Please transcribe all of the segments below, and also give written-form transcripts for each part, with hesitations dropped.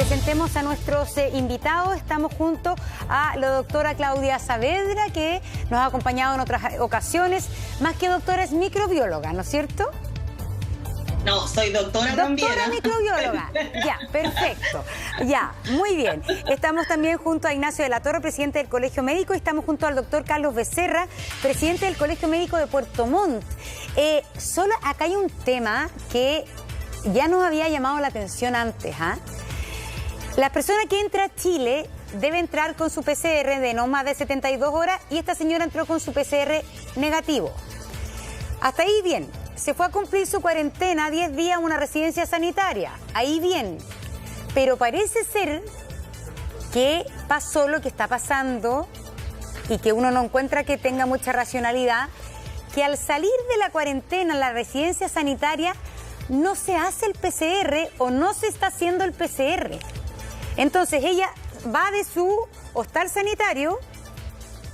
presentemos a nuestros invitados. Estamos junto a la doctora Claudia Saavedra, que nos ha acompañado en otras ocasiones. Más que doctora, es microbióloga, ¿no es cierto? No, soy doctora también. Doctora microbióloga. Ya, perfecto. Ya, muy bien. Estamos también junto a Ignacio de la Torre, presidente del Colegio Médico, y estamos junto al doctor Carlos Becerra, presidente del Colegio Médico de Puerto Montt. Solo acá hay un tema que ya nos había llamado la atención antes, ¿ah? La persona que entra a Chile debe entrar con su PCR de no más de 72 horas y esta señora entró con su PCR negativo. Hasta ahí bien. Se fue a cumplir su cuarentena 10 días en una residencia sanitaria. Ahí bien. Pero parece ser que pasó lo que está pasando y que uno no encuentra que tenga mucha racionalidad, que al salir de la cuarentena en la residencia sanitaria no se hace el PCR o no se está haciendo el PCR. Entonces ella va de su hostal sanitario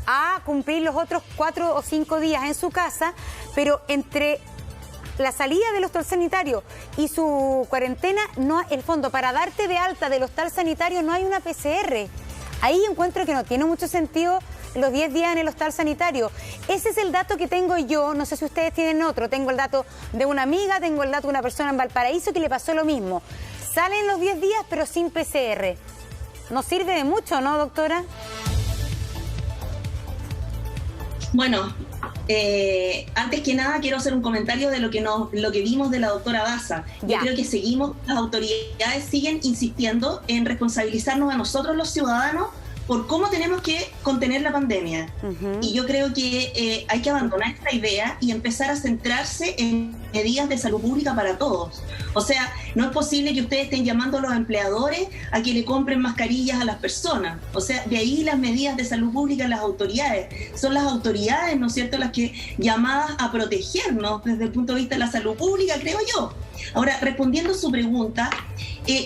a cumplir los otros 4 o 5 días en su casa, pero entre la salida del hostal sanitario y su cuarentena, no, el fondo, para darte de alta del hostal sanitario no hay una PCR. Ahí encuentro que no tiene mucho sentido los 10 días en el hostal sanitario. Ese es el dato que tengo yo, no sé si ustedes tienen otro. Tengo el dato de una amiga, tengo el dato de una persona en Valparaíso que le pasó lo mismo. Salen los 10 días pero sin PCR. ¿No sirve de mucho, no, doctora? Bueno, antes que nada quiero hacer un comentario de lo que vimos de la doctora Daza. Yo creo que las autoridades siguen insistiendo en responsabilizarnos a nosotros los ciudadanos por cómo tenemos que contener la pandemia. Y yo creo que hay que abandonar esta idea y empezar a centrarse en medidas de salud pública para todos. O sea, no es posible que ustedes estén llamando a los empleadores a que le compren mascarillas a las personas. O sea, de ahí las medidas de salud pública, las autoridades. Son las autoridades, ¿no es cierto?, las que llamadas a protegernos desde el punto de vista de la salud pública, creo yo. Ahora, respondiendo a su pregunta,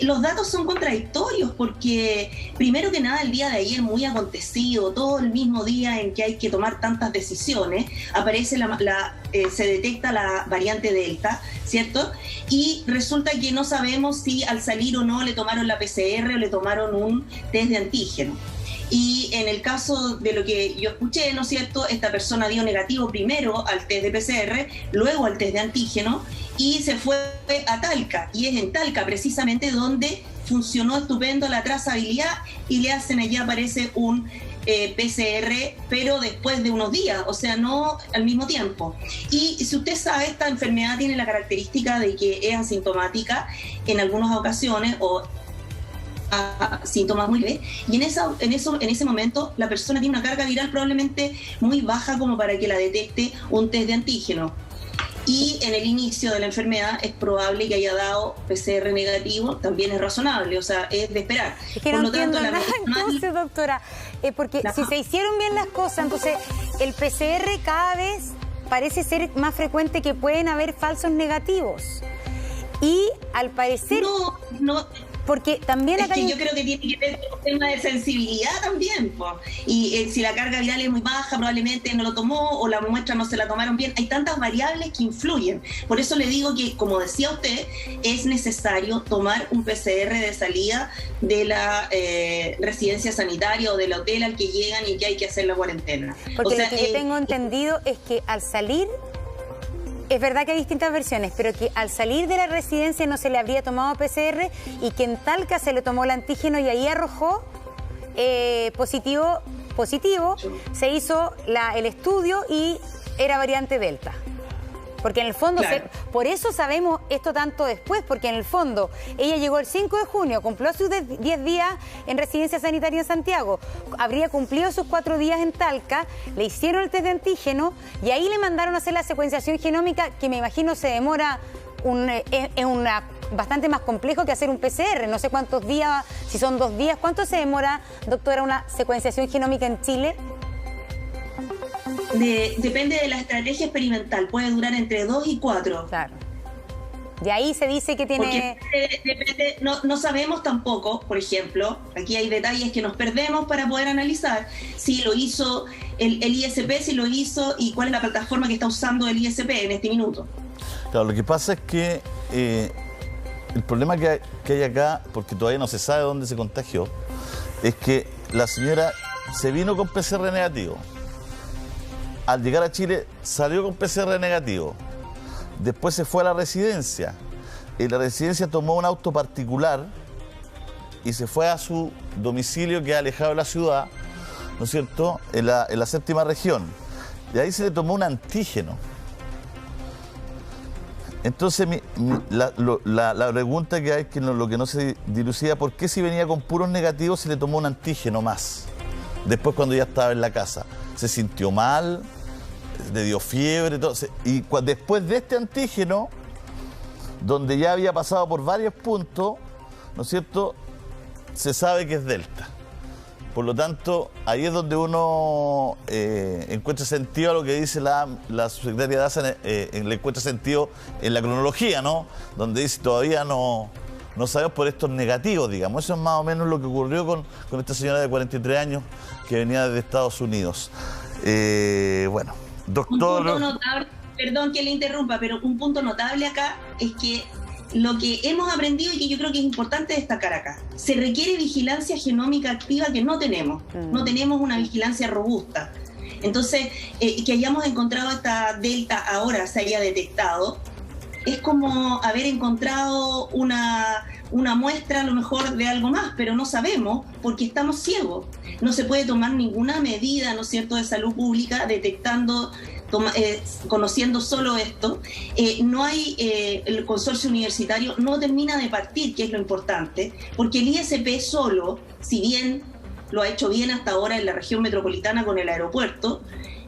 los datos son contradictorios porque, primero que nada, el día de ayer, muy acontecido, todo el mismo día en que hay que tomar tantas decisiones, aparece se detecta la variante Delta, ¿cierto? Y resulta que no sabemos si al salir o no le tomaron la PCR o le tomaron un test de antígeno. Y en el caso de lo que yo escuché, ¿no es cierto?, esta persona dio negativo primero al test de PCR, luego al test de antígeno y se fue a Talca. Y es en Talca precisamente donde funcionó estupendo la trazabilidad y le hacen allá, aparece un PCR, pero después de unos días, o sea, no al mismo tiempo. Y si usted sabe, esta enfermedad tiene la característica de que es asintomática en algunas ocasiones o síntomas muy leves, y en ese momento la persona tiene una carga viral probablemente muy baja como para que la detecte un test de antígeno. Y en el inicio de la enfermedad es probable que haya dado PCR negativo, también es razonable, o sea, es de esperar. Es que por no entiendo nada entonces, doctora, porque si se hicieron bien las cosas, entonces el PCR cada vez parece ser más frecuente que pueden haber falsos negativos. Y al parecer... No. Porque también acá es que yo creo que tiene que ver con un tema de sensibilidad también, po. Y si la carga viral es muy baja, probablemente no lo tomó o la muestra no se la tomaron bien. Hay tantas variables que influyen. Por eso le digo que, como decía usted, es necesario tomar un PCR de salida de la residencia sanitaria o del hotel al que llegan y que hay que hacer la cuarentena. Porque lo que yo tengo entendido es que al salir... Es verdad que hay distintas versiones, pero que al salir de la residencia no se le habría tomado PCR y que en Talca se le tomó el antígeno y ahí arrojó positivo, se hizo el estudio y era variante Delta. Porque en el fondo, claro, por eso sabemos esto tanto después, porque en el fondo ella llegó el 5 de junio, cumplió sus 10 días en residencia sanitaria en Santiago, habría cumplido sus 4 días en Talca, le hicieron el test de antígeno y ahí le mandaron a hacer la secuenciación genómica, que me imagino se demora bastante más complejo que hacer un PCR. No sé cuántos días, si son 2 días, ¿cuánto se demora, doctora, una secuenciación genómica en Chile? Depende de la estrategia experimental, puede durar entre 2 y 4. Claro. De ahí se dice que tiene... Porque depende, no sabemos tampoco, por ejemplo, aquí hay detalles que nos perdemos para poder analizar si lo hizo el ISP, si lo hizo y cuál es la plataforma que está usando el ISP en este minuto. Claro, lo que pasa es que el problema que hay acá, porque todavía no se sabe dónde se contagió, es que la señora se vino con PCR negativo. Al llegar a Chile salió con PCR negativo. Después se fue a la residencia. En la residencia tomó un auto particular y se fue a su domicilio, que es alejado de la ciudad, ¿no es cierto?, en la séptima región. De ahí se le tomó un antígeno. Entonces, la pregunta que hay, que lo que no se dilucida, ¿por qué si venía con puros negativos se le tomó un antígeno más? Después, cuando ya estaba en la casa, ¿se sintió mal? ¿Le dio fiebre? Todo? Y después de este antígeno, donde ya había pasado por varios puntos, ¿no es cierto?, se sabe que es Delta. Por lo tanto, ahí es donde uno encuentra sentido a lo que dice la subsecretaria Daza, le encuentra sentido en la cronología, ¿no? Donde dice todavía no sabemos por estos negativos, digamos. Eso es más o menos lo que ocurrió con esta señora de 43 años que venía desde Estados Unidos. Bueno, doctor... Un punto notable, perdón que le interrumpa, pero un punto notable acá es que lo que hemos aprendido y que yo creo que es importante destacar acá, se requiere vigilancia genómica activa que no tenemos. No tenemos una vigilancia robusta. Entonces, que hayamos encontrado esta Delta ahora, se haya detectado, es como haber encontrado una muestra a lo mejor de algo más, pero no sabemos porque estamos ciegos. No se puede tomar ninguna medida, ¿no es cierto?, de salud pública detectando, conociendo solo esto. No hay, el consorcio universitario no termina de partir, que es lo importante, porque el ISP solo, si bien lo ha hecho bien hasta ahora en la región metropolitana con el aeropuerto,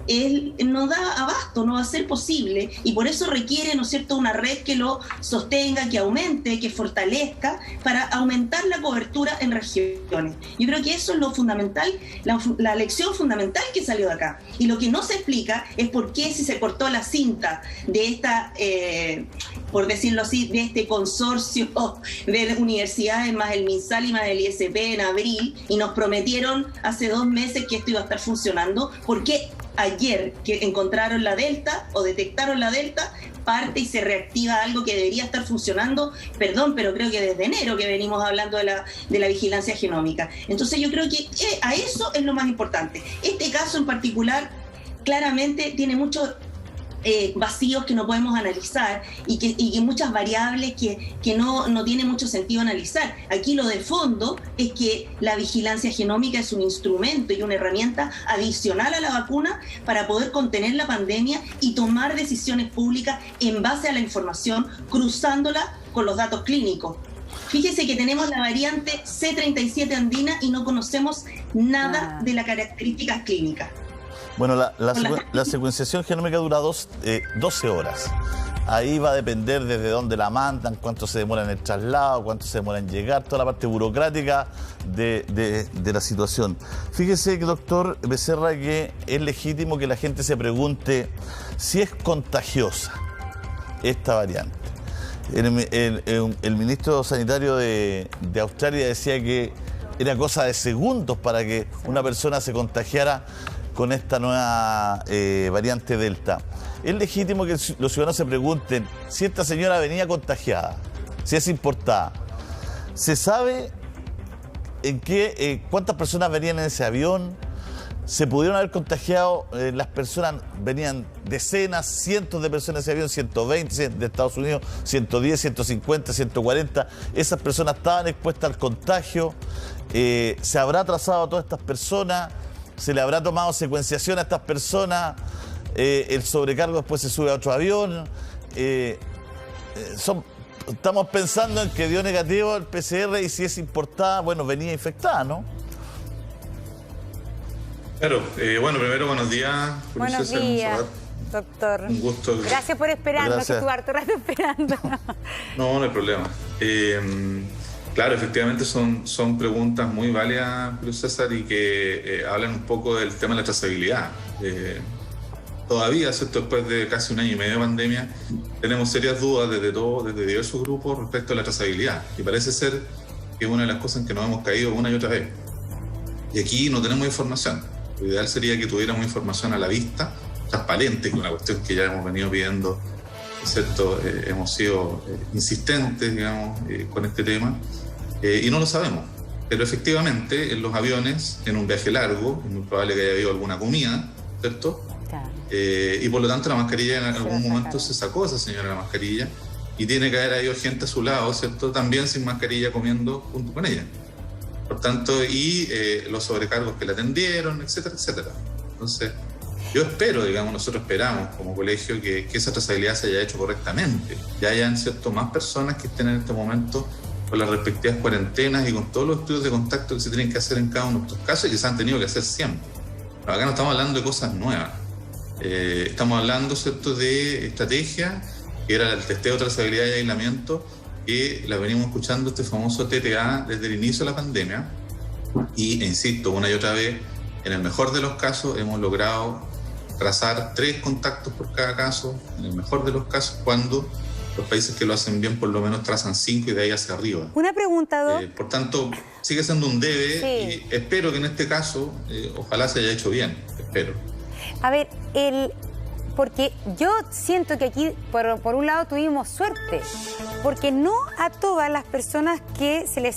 él no da abasto, no va a ser posible, y por eso requiere, ¿no es cierto?, una red que lo sostenga, que aumente, que fortalezca, para aumentar la cobertura en regiones. Yo creo que eso es lo fundamental, la lección fundamental que salió de acá. Y lo que no se explica es por qué, si se cortó la cinta de esta, por decirlo así, de este consorcio de universidades más el MinSal y más el ISP en abril, y nos prometieron hace 2 meses que esto iba a estar funcionando, ¿por qué ayer que encontraron la Delta o detectaron la Delta, parte y se reactiva algo que debería estar funcionando, perdón, pero creo que desde enero que venimos hablando de la vigilancia genómica? Entonces yo creo que a eso es lo más importante. Este caso en particular claramente tiene muchos vacíos que no podemos analizar y que muchas variables que no tiene mucho sentido analizar. Aquí lo de fondo es que la vigilancia genómica es un instrumento y una herramienta adicional a la vacuna para poder contener la pandemia y tomar decisiones públicas en base a la información, cruzándola con los datos clínicos. Fíjese que tenemos la variante C37 andina y no conocemos nada de las características clínicas. Bueno, la secuenciación genómica dura 12 horas. Ahí va a depender desde dónde la mandan, cuánto se demora en el traslado, cuánto se demora en llegar, toda la parte burocrática de la situación. Fíjese, doctor Becerra, que es legítimo que la gente se pregunte si es contagiosa esta variante. El ministro sanitario de Australia decía que era cosa de segundos para que una persona se contagiara con esta nueva variante Delta. Es legítimo que los ciudadanos se pregunten si esta señora venía contagiada, si es importada. ¿Se sabe cuántas personas venían en ese avión? ¿Se pudieron haber contagiado las personas? Venían decenas, cientos de personas en ese avión, 120 de Estados Unidos, 110, 150, 140. Esas personas estaban expuestas al contagio. ¿Se habrá trazado a todas estas personas? ¿Se le habrá tomado secuenciación a estas personas? El sobrecargo después se sube a otro avión. Estamos pensando en que dio negativo el PCR y si es importada, bueno, venía infectada, ¿no? Claro. Bueno, primero, buenos días. Buenos días, doctor. Un gusto. Gracias por esperarnos, que estuve harto rato esperando. No hay problema. Claro, efectivamente son preguntas muy válidas, Julio César, y que hablan un poco del tema de la trazabilidad. Todavía, después de casi 1 año y medio de pandemia, tenemos serias dudas desde diversos grupos respecto a la trazabilidad. Y parece ser que es una de las cosas en que nos hemos caído una y otra vez. Y aquí no tenemos información. Lo ideal sería que tuviéramos información a la vista, transparente, que es una cuestión que ya hemos venido pidiendo ¿cierto? Hemos sido insistentes, digamos, con este tema, y no lo sabemos. Pero efectivamente, en los aviones, en un viaje largo, es muy probable que haya habido alguna comida, ¿cierto? Claro. Y por lo tanto la mascarilla en algún momento se sacó esa señora la mascarilla, y tiene que haber habido gente a su lado, ¿cierto? También sin mascarilla comiendo junto con ella. Por tanto, y los sobrecargos que la atendieron, etcétera, etcétera. Entonces, yo espero, digamos, nosotros esperamos como colegio que esa trazabilidad se haya hecho correctamente. Ya hayan, ¿cierto?, más personas que estén en este momento con las respectivas cuarentenas y con todos los estudios de contacto que se tienen que hacer en cada uno de estos casos y que se han tenido que hacer siempre. Pero acá no estamos hablando de cosas nuevas. Estamos hablando, ¿cierto?, de estrategia, que era el testeo, trazabilidad y aislamiento, que la venimos escuchando, este famoso TTA, desde el inicio de la pandemia. Y, insisto, una y otra vez, en el mejor de los casos hemos logrado trazar 3 contactos por cada caso, en el mejor de los casos, cuando los países que lo hacen bien por lo menos trazan 5 y de ahí hacia arriba. Una pregunta, Doc. Por tanto, sigue siendo un debe, sí. Y espero que en este caso, ojalá se haya hecho bien, espero. A ver, porque yo siento que aquí, por un lado, tuvimos suerte, porque no a todas las personas que se les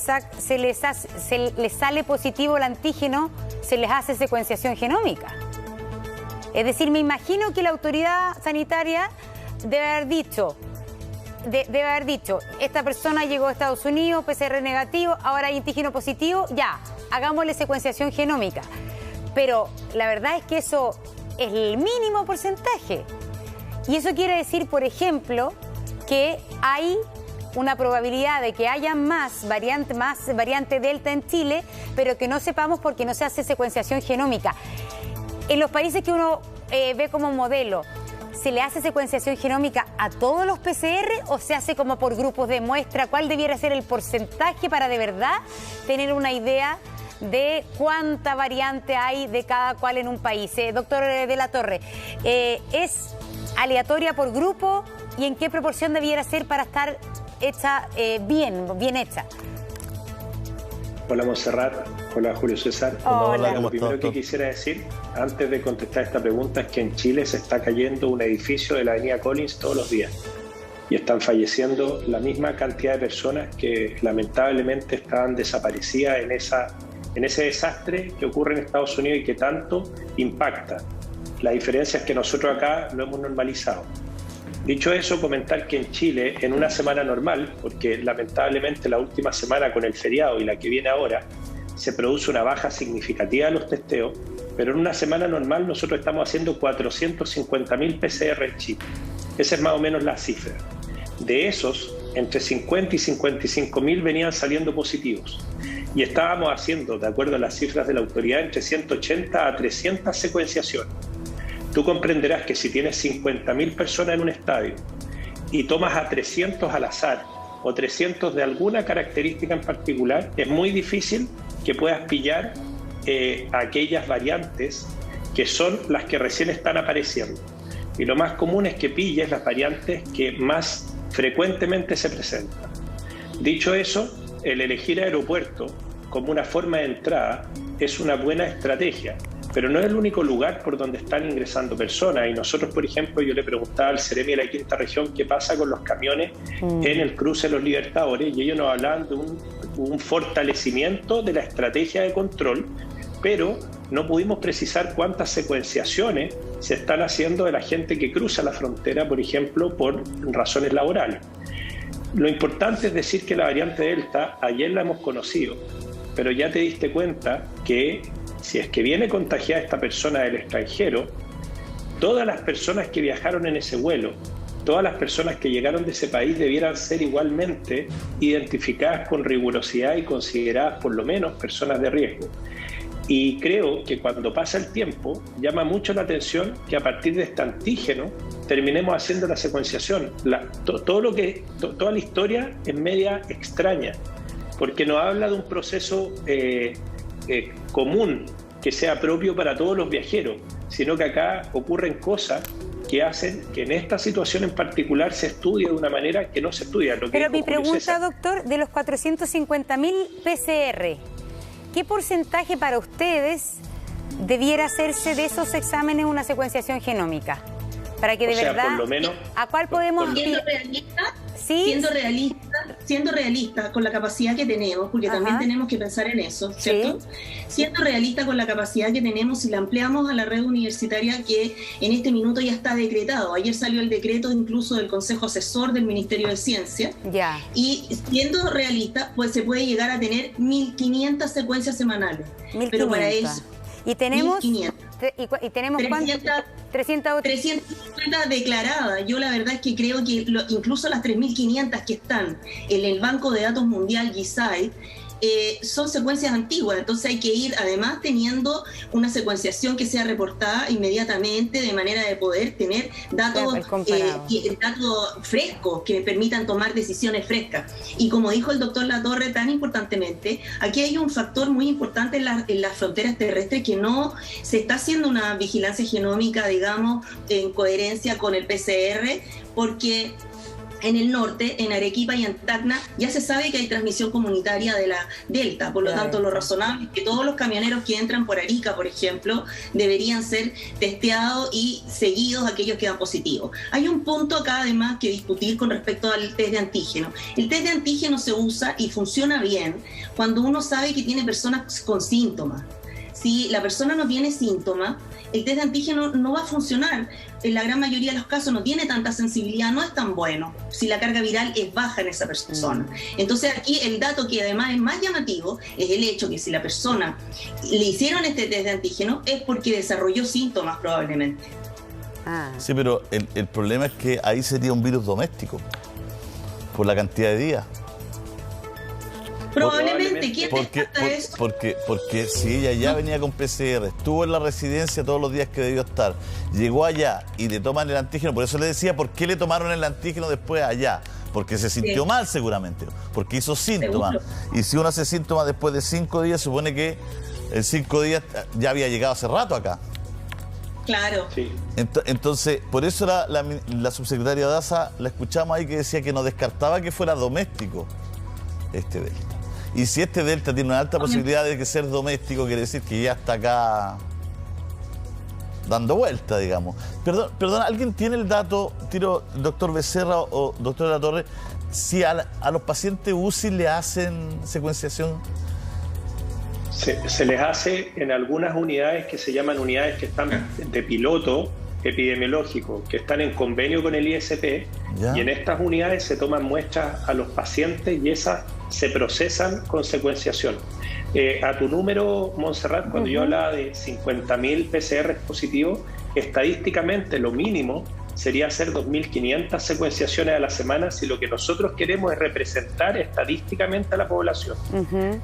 sale positivo el antígeno, se les hace secuenciación genómica. Es decir, me imagino que la autoridad sanitaria debe haber dicho, esta persona llegó a Estados Unidos, PCR negativo, ahora hay antígeno positivo, ya, hagámosle secuenciación genómica. Pero la verdad es que eso es el mínimo porcentaje. Y eso quiere decir, por ejemplo, que hay una probabilidad de que haya más variante Delta en Chile, pero que no sepamos porque no se hace secuenciación genómica. En los países que uno ve como modelo, ¿se le hace secuenciación genómica a todos los PCR o se hace como por grupos de muestra? ¿Cuál debiera ser el porcentaje para de verdad tener una idea de cuánta variante hay de cada cual en un país? Doctor de la Torre, ¿es aleatoria por grupo y en qué proporción debiera ser para estar hecha bien hecha? Hola, Montserrat. Hola, Julio César. Hola. Lo primero que quisiera decir, antes de contestar esta pregunta, es que en Chile se está cayendo un edificio de la avenida Collins todos los días y están falleciendo la misma cantidad de personas que lamentablemente estaban desaparecidas en ese desastre que ocurre en Estados Unidos y que tanto impacta. La diferencia es que nosotros acá lo hemos normalizado. Dicho eso, comentar que en Chile, en una semana normal, porque lamentablemente la última semana con el feriado y la que viene ahora, se produce una baja significativa de los testeos, pero en una semana normal nosotros estamos haciendo 450.000 PCR en Chile. Esa es más o menos la cifra. De esos, entre 50 y 55.000 venían saliendo positivos. Y estábamos haciendo, de acuerdo a las cifras de la autoridad, entre 180 a 300 secuenciaciones. Tú comprenderás que si tienes 50.000 personas en un estadio y tomas a 300 al azar o 300 de alguna característica en particular, es muy difícil que puedas pillar aquellas variantes que son las que recién están apareciendo. Y lo más común es que pilles las variantes que más frecuentemente se presentan. Dicho eso, el elegir aeropuerto como una forma de entrada es una buena estrategia, pero no es el único lugar por donde están ingresando personas. Y nosotros, por ejemplo, yo le preguntaba al Ceremi de la Quinta Región qué pasa con los camiones en el cruce de los Libertadores, y ellos nos hablaban de un fortalecimiento de la estrategia de control, pero no pudimos precisar cuántas secuenciaciones se están haciendo de la gente que cruza la frontera, por ejemplo, por razones laborales. Lo importante es decir que la variante Delta ayer la hemos conocido, pero ya te diste cuenta que si es que viene contagiada esta persona del extranjero, todas las personas que viajaron en ese vuelo, todas las personas que llegaron de ese país debieran ser igualmente identificadas con rigurosidad y consideradas por lo menos personas de riesgo. Y creo que cuando pasa el tiempo, llama mucho la atención que a partir de este antígeno terminemos haciendo la secuenciación. Toda la historia es media extraña, porque no habla de un proceso común que sea propio para todos los viajeros, sino que acá ocurren cosas que hacen que en esta situación en particular se estudie de una manera que no se estudia. Pero mi pregunta, doctor, de los 450.000 PCR, ¿qué porcentaje para ustedes debiera hacerse de esos exámenes una secuenciación genómica? Para que de verdad, por lo menos, ¿a cuál podemos siendo realista con la capacidad que tenemos, porque también tenemos que pensar en eso, ¿cierto? Sí. Siendo realista con la capacidad que tenemos, si la ampliamos a la red universitaria, que en este minuto ya está decretado. Ayer salió el decreto incluso del Consejo Asesor del Ministerio de Ciencia. Ya. Y siendo realista, pues se puede llegar a tener 1.500 secuencias semanales. 1.500. Pero para eso... Y tenemos... 1.500. ¿Y tenemos 350 declaradas. Yo la verdad es que creo que incluso las 3.500 que están en el Banco de Datos Mundial, GISAID, son secuencias antiguas, entonces hay que ir además teniendo una secuenciación que sea reportada inmediatamente, de manera de poder tener datos frescos que permitan tomar decisiones frescas. Y como dijo el doctor Latorre tan importantemente, aquí hay un factor muy importante en las fronteras terrestres, que no se está haciendo una vigilancia genómica, digamos, en coherencia con el PCR, porque en el norte, en Arequipa y en Tacna, ya se sabe que hay transmisión comunitaria de la Delta. Por lo tanto, lo razonable es que todos los camioneros que entran por Arica, por ejemplo, deberían ser testeados y seguidos aquellos que dan positivos. Hay un punto acá, además, que discutir con respecto al test de antígeno. El test de antígeno se usa y funciona bien cuando uno sabe que tiene personas con síntomas. Si la persona no tiene síntomas, el test de antígeno no va a funcionar. En la gran mayoría de los casos no tiene tanta sensibilidad, no es tan bueno si la carga viral es baja en esa persona. Entonces aquí el dato que además es más llamativo es el hecho que si la persona le hicieron este test de antígeno es porque desarrolló síntomas probablemente. Sí, pero el problema es que ahí sería un virus doméstico por la cantidad de días. Probablemente. ¿Quién descarta eso? Porque si ella ya venía con PCR, estuvo en la residencia todos los días que debió estar, llegó allá y le toman el antígeno, por eso le decía, ¿por qué le tomaron el antígeno después allá? Porque se sintió mal seguramente, porque hizo síntomas. Y si uno hace síntomas después de 5 días, supone que en 5 días ya había llegado hace rato acá. Claro. Sí. Entonces, por eso la subsecretaria Daza, la escuchamos ahí que decía que no descartaba que fuera doméstico este delta. Y si este delta tiene una alta posibilidad de que ser doméstico, quiere decir que ya está acá dando vuelta, digamos. Perdón, ¿alguien tiene el dato, doctor Becerra o doctor Latorre, si a los pacientes UCI le hacen secuenciación? Se les hace en algunas unidades que se llaman unidades que están de piloto epidemiológico, que están en convenio con el ISP, y en estas unidades se toman muestras a los pacientes y esas se procesan con secuenciación. A tu número, Montserrat, cuando yo hablaba de 50.000 PCR positivos, estadísticamente lo mínimo sería hacer 2.500 secuenciaciones a la semana si lo que nosotros queremos es representar estadísticamente a la población.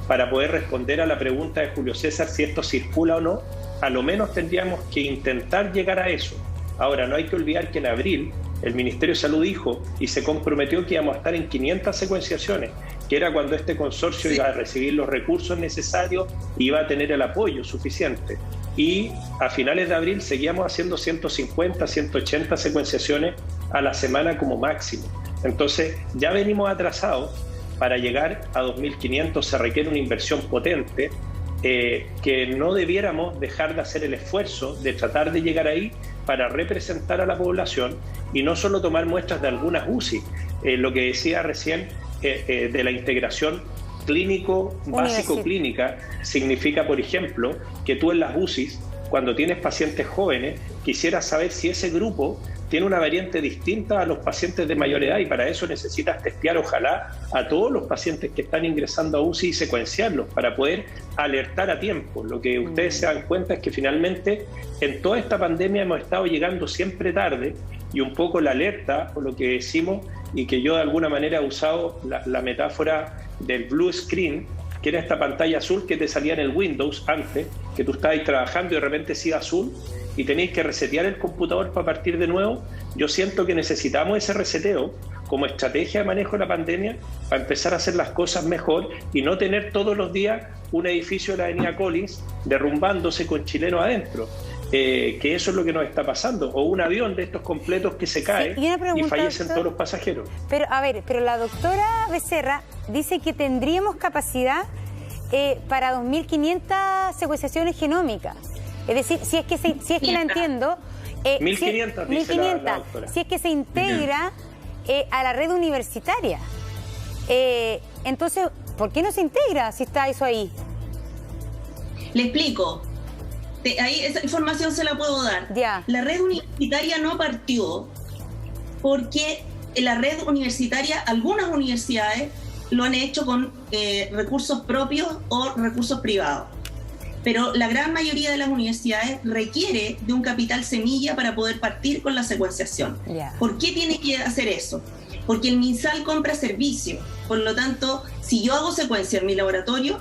Para poder responder a la pregunta de Julio César si esto circula o no, a lo menos tendríamos que intentar llegar a eso. Ahora, no hay que olvidar que en abril el Ministerio de Salud dijo y se comprometió que íbamos a estar en 500 secuenciaciones, que era cuando este consorcio iba a recibir los recursos necesarios y iba a tener el apoyo suficiente. Y a finales de abril seguíamos haciendo 150, 180 secuenciaciones a la semana como máximo. Entonces, ya venimos atrasados. Para llegar a 2.500 se requiere una inversión potente, que no debiéramos dejar de hacer el esfuerzo de tratar de llegar ahí para representar a la población y no solo tomar muestras de algunas UCI. Lo que decía recién de la integración clínico, básico-clínica, significa, por ejemplo, que tú en las UCIs, cuando tienes pacientes jóvenes, quisieras saber si ese grupo tiene una variante distinta a los pacientes de mayor edad, y para eso necesitas testear, ojalá, a todos los pacientes que están ingresando a UCI y secuenciarlos para poder alertar a tiempo. Lo que ustedes se dan cuenta es que finalmente en toda esta pandemia hemos estado llegando siempre tarde, y un poco la alerta, o lo que decimos, y que yo de alguna manera he usado la metáfora del blue screen, que era esta pantalla azul que te salía en el Windows antes, que tú estabas trabajando y de repente sigue azul y tenéis que resetear el computador para partir de nuevo. Yo siento que necesitamos ese reseteo como estrategia de manejo de la pandemia para empezar a hacer las cosas mejor y no tener todos los días un edificio de la avenida Collins derrumbándose con chilenos adentro. Que eso es lo que nos está pasando, o un avión de estos completos que se cae y fallecen todos los pasajeros. Pero la doctora Becerra dice que tendríamos capacidad para 2.500 secuenciaciones genómicas. Es decir, si es que la entiendo, 1.500, dice la doctora. Si es que se integra a la red universitaria. Entonces, ¿por qué no se integra si está eso ahí? Le explico. Ahí esa información se la puedo dar. Ya. La red universitaria no partió porque la red universitaria, algunas universidades lo han hecho con recursos propios o recursos privados. Pero la gran mayoría de las universidades requiere de un capital semilla para poder partir con la secuenciación. Yeah. ¿Por qué tiene que hacer eso? Porque el MinSal compra servicios. Por lo tanto, si yo hago secuencia en mi laboratorio,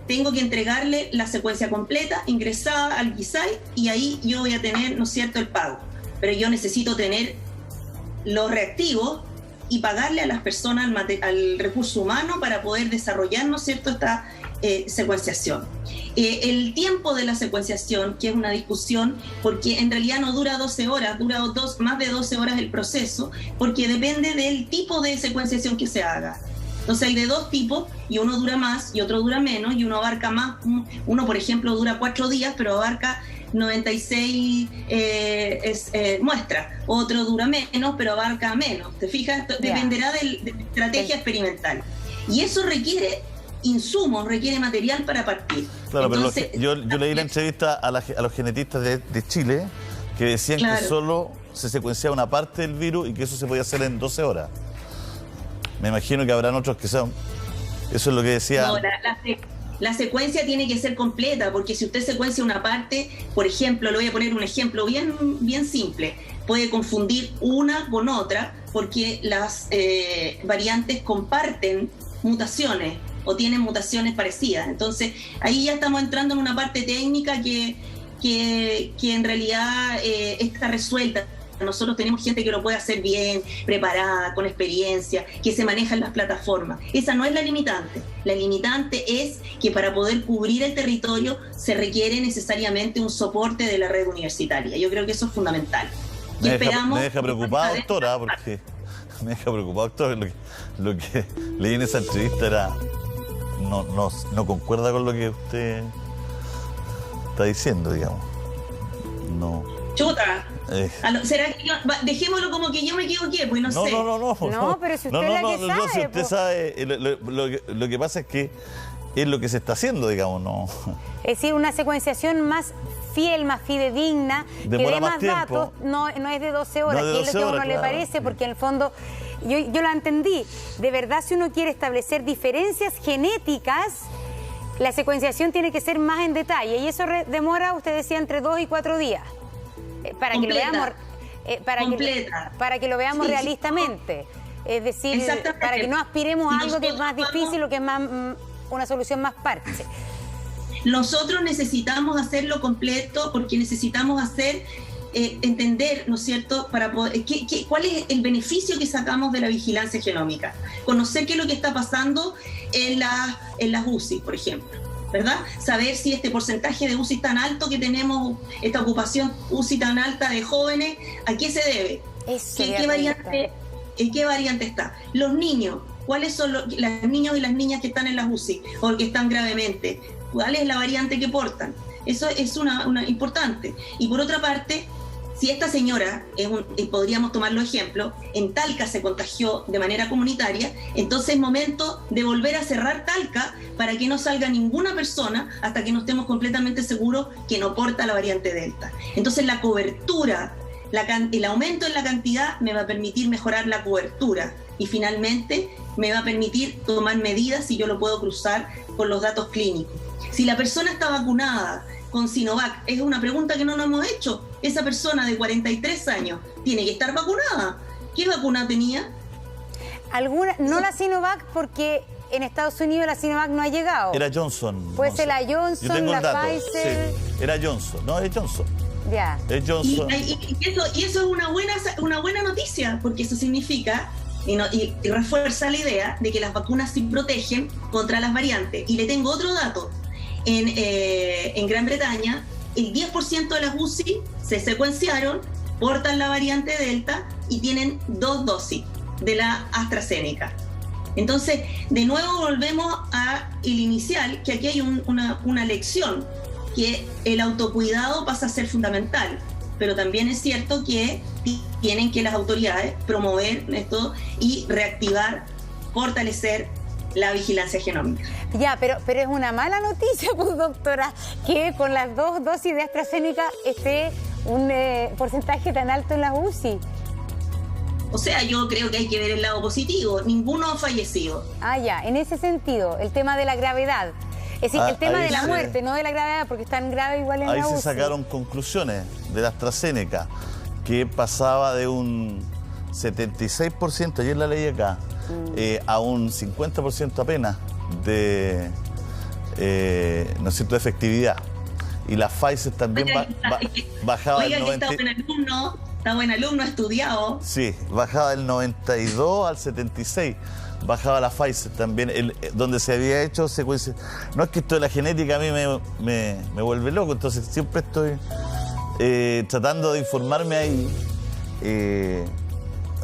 tengo que entregarle la secuencia completa, ingresada al GISAI, y ahí yo voy a tener, ¿no es cierto?, el pago. Pero yo necesito tener los reactivos y pagarle a las personas, al recurso humano, para poder desarrollar, ¿no es cierto?, esta secuenciación. El tiempo de la secuenciación, que es una discusión, porque en realidad no dura 12 horas, dura más de 12 horas el proceso, porque depende del tipo de secuenciación que se haga. Entonces hay de dos tipos, y uno dura más y otro dura menos, y uno abarca más. Uno, por ejemplo, dura 4 días, pero abarca 96 muestras. Otro dura menos, pero abarca menos. ¿Te fijas? Dependerá de la estrategia experimental. Y eso requiere insumos, requiere material para partir. Claro, entonces, pero yo leí la entrevista a los genetistas de Chile que decían que solo se secuenciaba una parte del virus y que eso se podía hacer en 12 horas. Me imagino que habrán otros que son... Eso es lo que decía... No, la secuencia tiene que ser completa, porque si usted secuencia una parte, por ejemplo, le voy a poner un ejemplo bien simple, puede confundir una con otra porque las variantes comparten mutaciones o tienen mutaciones parecidas. Entonces, ahí ya estamos entrando en una parte técnica que en realidad está resuelta. Nosotros tenemos gente que lo puede hacer bien, preparada, con experiencia, que se maneja en las plataformas. Esa no es la limitante. La limitante es que para poder cubrir el territorio se requiere necesariamente un soporte de la red universitaria. Yo creo que eso es fundamental. Me deja preocupado, doctora, porque me deja preocupado, doctora, lo que leí en esa entrevista era... No concuerda con lo que usted está diciendo, digamos. No. Chuta. ¿Será que dejémoslo como que yo me equivoqué? Pues no sé. No, pero si usted es la que sabe. Si usted sabe, lo que pasa es que es lo que se está haciendo, digamos, ¿no? Es decir, una secuenciación más fiel, más fidedigna, que dé más datos, no es de 12 horas, que es lo que a uno le parece, porque en el fondo, yo la entendí. De verdad, si uno quiere establecer diferencias genéticas, la secuenciación tiene que ser más en detalle, y eso demora, usted decía, entre 2 y 4 días. Para que lo veamos, para que lo veamos realistamente. Es decir, para que no aspiremos a algo que es más difícil o que es más una solución más parche. Nosotros necesitamos hacerlo completo porque necesitamos entender, ¿no es cierto?, para poder, cuál es el beneficio que sacamos de la vigilancia genómica. Conocer qué es lo que está pasando en las UCI, por ejemplo, ¿verdad? Saber si este porcentaje de UCI tan alto que tenemos, esta ocupación UCI tan alta de jóvenes, ¿a qué se debe? ¿En qué variante está? Los niños, ¿cuáles son los niños y las niñas que están en las UCI o que están gravemente? ¿Cuál es la variante que portan? Eso es una importante. Y por otra parte, si esta señora, podríamos tomarlo ejemplo, en Talca se contagió de manera comunitaria, entonces es momento de volver a cerrar Talca para que no salga ninguna persona hasta que no estemos completamente seguros que no porta la variante Delta. Entonces la cobertura, el aumento en la cantidad me va a permitir mejorar la cobertura y finalmente me va a permitir tomar medidas si yo lo puedo cruzar con los datos clínicos. Si la persona está vacunada con Sinovac, es una pregunta que no nos hemos hecho. Esa persona de 43 años tiene que estar vacunada. ¿Qué vacuna tenía? No la Sinovac, porque en Estados Unidos la Sinovac no ha llegado. Era Johnson. Puede ser la Johnson, la Pfizer. Sí, era Johnson. No, es Johnson. Ya. Es Johnson. Y eso es una buena noticia, porque eso significa y refuerza la idea de que las vacunas sí protegen contra las variantes. Y le tengo otro dato. En Gran Bretaña, el 10% de las UCI se secuenciaron, portan la variante Delta y tienen 2 dosis de la AstraZeneca. Entonces, de nuevo volvemos a el inicial, que aquí hay una lección, que el autocuidado pasa a ser fundamental. pero también es cierto que tienen que las autoridades promover esto y reactivar, fortalecer la vigilancia genómica. Ya, pero es una mala noticia, pues, doctora, que con las 2 dosis de AstraZeneca esté un porcentaje tan alto en las UCI. O sea, yo creo que hay que ver el lado positivo. Ninguno ha fallecido. Ah, ya, en ese sentido, el tema de la gravedad. Es decir, el tema de la muerte, no de la gravedad, porque están graves igual en la UCI. Ahí se sacaron conclusiones de la AstraZeneca, que pasaba de un 76%, ayer la leí acá, a un 50% apenas de, ¿no es cierto?, de efectividad. Y la Pfizer también bajaba del 90... Está buen alumno, estudiado. Sí, bajaba del 92 al 76. Bajaba la Pfizer también, donde se había hecho secuencia. No es que esto de la genética a mí me vuelve loco, entonces siempre estoy tratando de informarme ahí.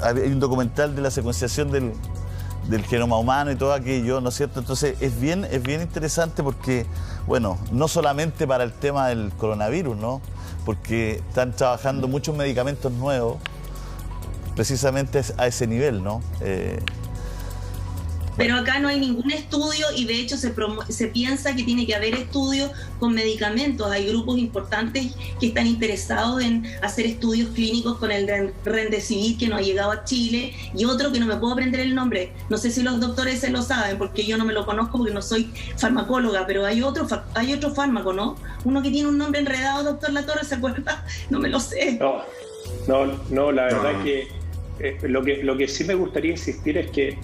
Hay un documental de la secuenciación del genoma humano y todo aquello, ¿no es cierto? Entonces es bien interesante porque, bueno, no solamente para el tema del coronavirus, ¿no? Porque están trabajando muchos medicamentos nuevos precisamente a ese nivel, ¿no? Pero acá no hay ningún estudio y de hecho se piensa que tiene que haber estudios con medicamentos. Hay grupos importantes que están interesados en hacer estudios clínicos con el Remdesivir que no ha llegado a Chile y otro que no me puedo aprender el nombre. No sé si los doctores se lo saben porque yo no me lo conozco porque no soy farmacóloga, pero hay otro fármaco, ¿no? Uno que tiene un nombre enredado, doctor Latorre, ¿se acuerda? No me lo sé. No, la verdad que lo que sí me gustaría insistir es que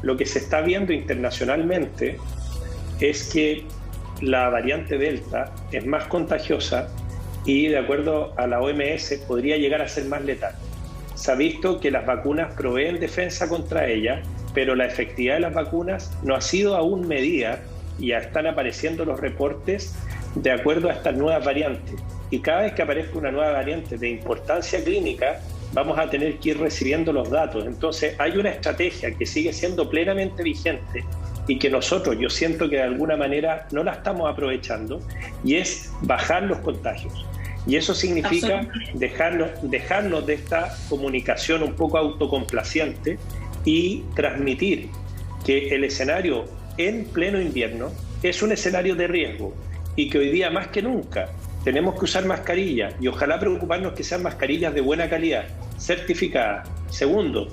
lo que se está viendo internacionalmente es que la variante Delta es más contagiosa y, de acuerdo a la OMS, podría llegar a ser más letal. Se ha visto que las vacunas proveen defensa contra ella, pero la efectividad de las vacunas no ha sido aún medida y ya están apareciendo los reportes de acuerdo a estas nuevas variantes. Y cada vez que aparezca una nueva variante de importancia clínica, vamos a tener que ir recibiendo los datos. Entonces hay una estrategia que sigue siendo plenamente vigente y que nosotros, yo siento que de alguna manera no la estamos aprovechando, y es bajar los contagios. Y eso significa dejarnos de esta comunicación un poco autocomplaciente y transmitir que el escenario en pleno invierno es un escenario de riesgo y que hoy día más que nunca tenemos que usar mascarillas y ojalá preocuparnos que sean mascarillas de buena calidad, certificadas. Segundo,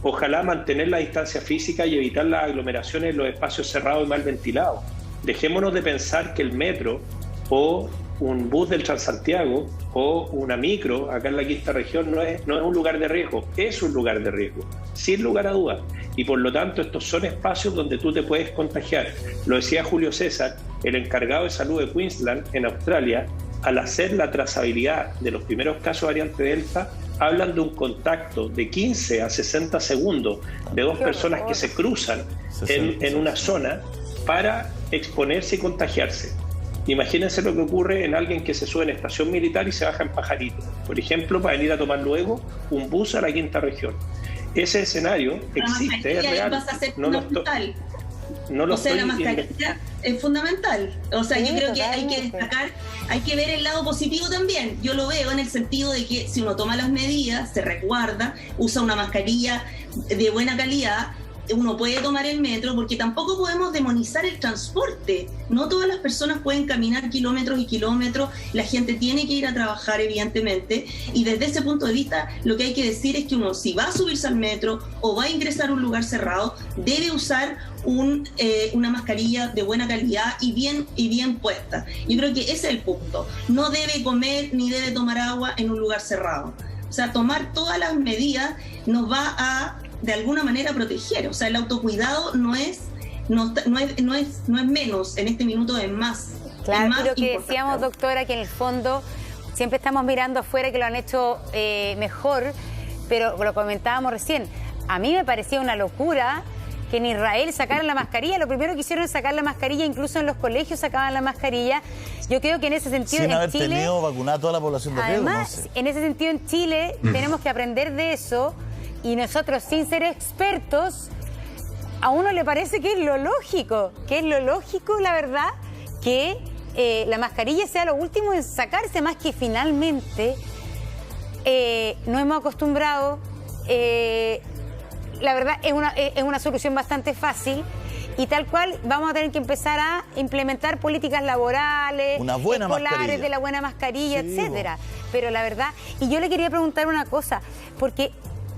ojalá mantener la distancia física y evitar las aglomeraciones en los espacios cerrados y mal ventilados. Dejémonos de pensar que el metro o un bus del Transantiago o una micro acá en la quinta región no es un lugar de riesgo, es un lugar de riesgo, sin lugar a dudas. Y por lo tanto estos son espacios donde tú te puedes contagiar. Lo decía Julio César, el encargado de salud de Queensland en Australia, al hacer la trazabilidad de los primeros casos de variante Delta, hablan de un contacto de 15 a 60 segundos de dos personas que se cruzan en una zona para exponerse y contagiarse. Imagínense lo que ocurre en alguien que se sube en estación militar y se baja en Pajarito, por ejemplo, para venir a tomar luego un bus a la quinta región. Ese escenario existe, es real. La mascarilla es fundamental. O sea, yo creo que hay que destacar, hay que ver el lado positivo también. Yo lo veo en el sentido de que si uno toma las medidas, se resguarda, usa una mascarilla de buena calidad, uno puede tomar el metro, porque tampoco podemos demonizar el transporte. No todas las personas pueden caminar kilómetros y kilómetros, la gente tiene que ir a trabajar, evidentemente, y desde ese punto de vista lo que hay que decir es que uno, si va a subirse al metro o va a ingresar a un lugar cerrado, debe usar una mascarilla de buena calidad y bien puesta. Yo creo que ese es el punto. No debe comer ni debe tomar agua en un lugar cerrado. O sea, tomar todas las medidas nos va a de alguna manera proteger. O sea, el autocuidado no es menos, en este minuto es más. Claro, es más pero que importante. decíamos, doctora, que en el fondo siempre estamos mirando afuera que lo han hecho mejor, pero lo comentábamos recién, a mí me parecía una locura que en Israel sacaran la mascarilla. Lo primero que hicieron es sacar la mascarilla, incluso en los colegios sacaban la mascarilla. Yo creo que en ese sentido sin en haber Chile, tenido vacunada toda la población de riesgo. Además, no sé. en ese sentido en Chile tenemos que aprender de eso, y nosotros, sin ser expertos, a uno le parece que es lo lógico, la verdad, que la mascarilla sea lo último en sacarse, más que finalmente nos hemos acostumbrado, la verdad es una solución bastante fácil. Y tal cual vamos a tener que empezar a implementar políticas laborales, una buena escolares, mascarilla. de la buena mascarilla, sí, etcétera. Pero la verdad, y yo le quería preguntar una cosa, porque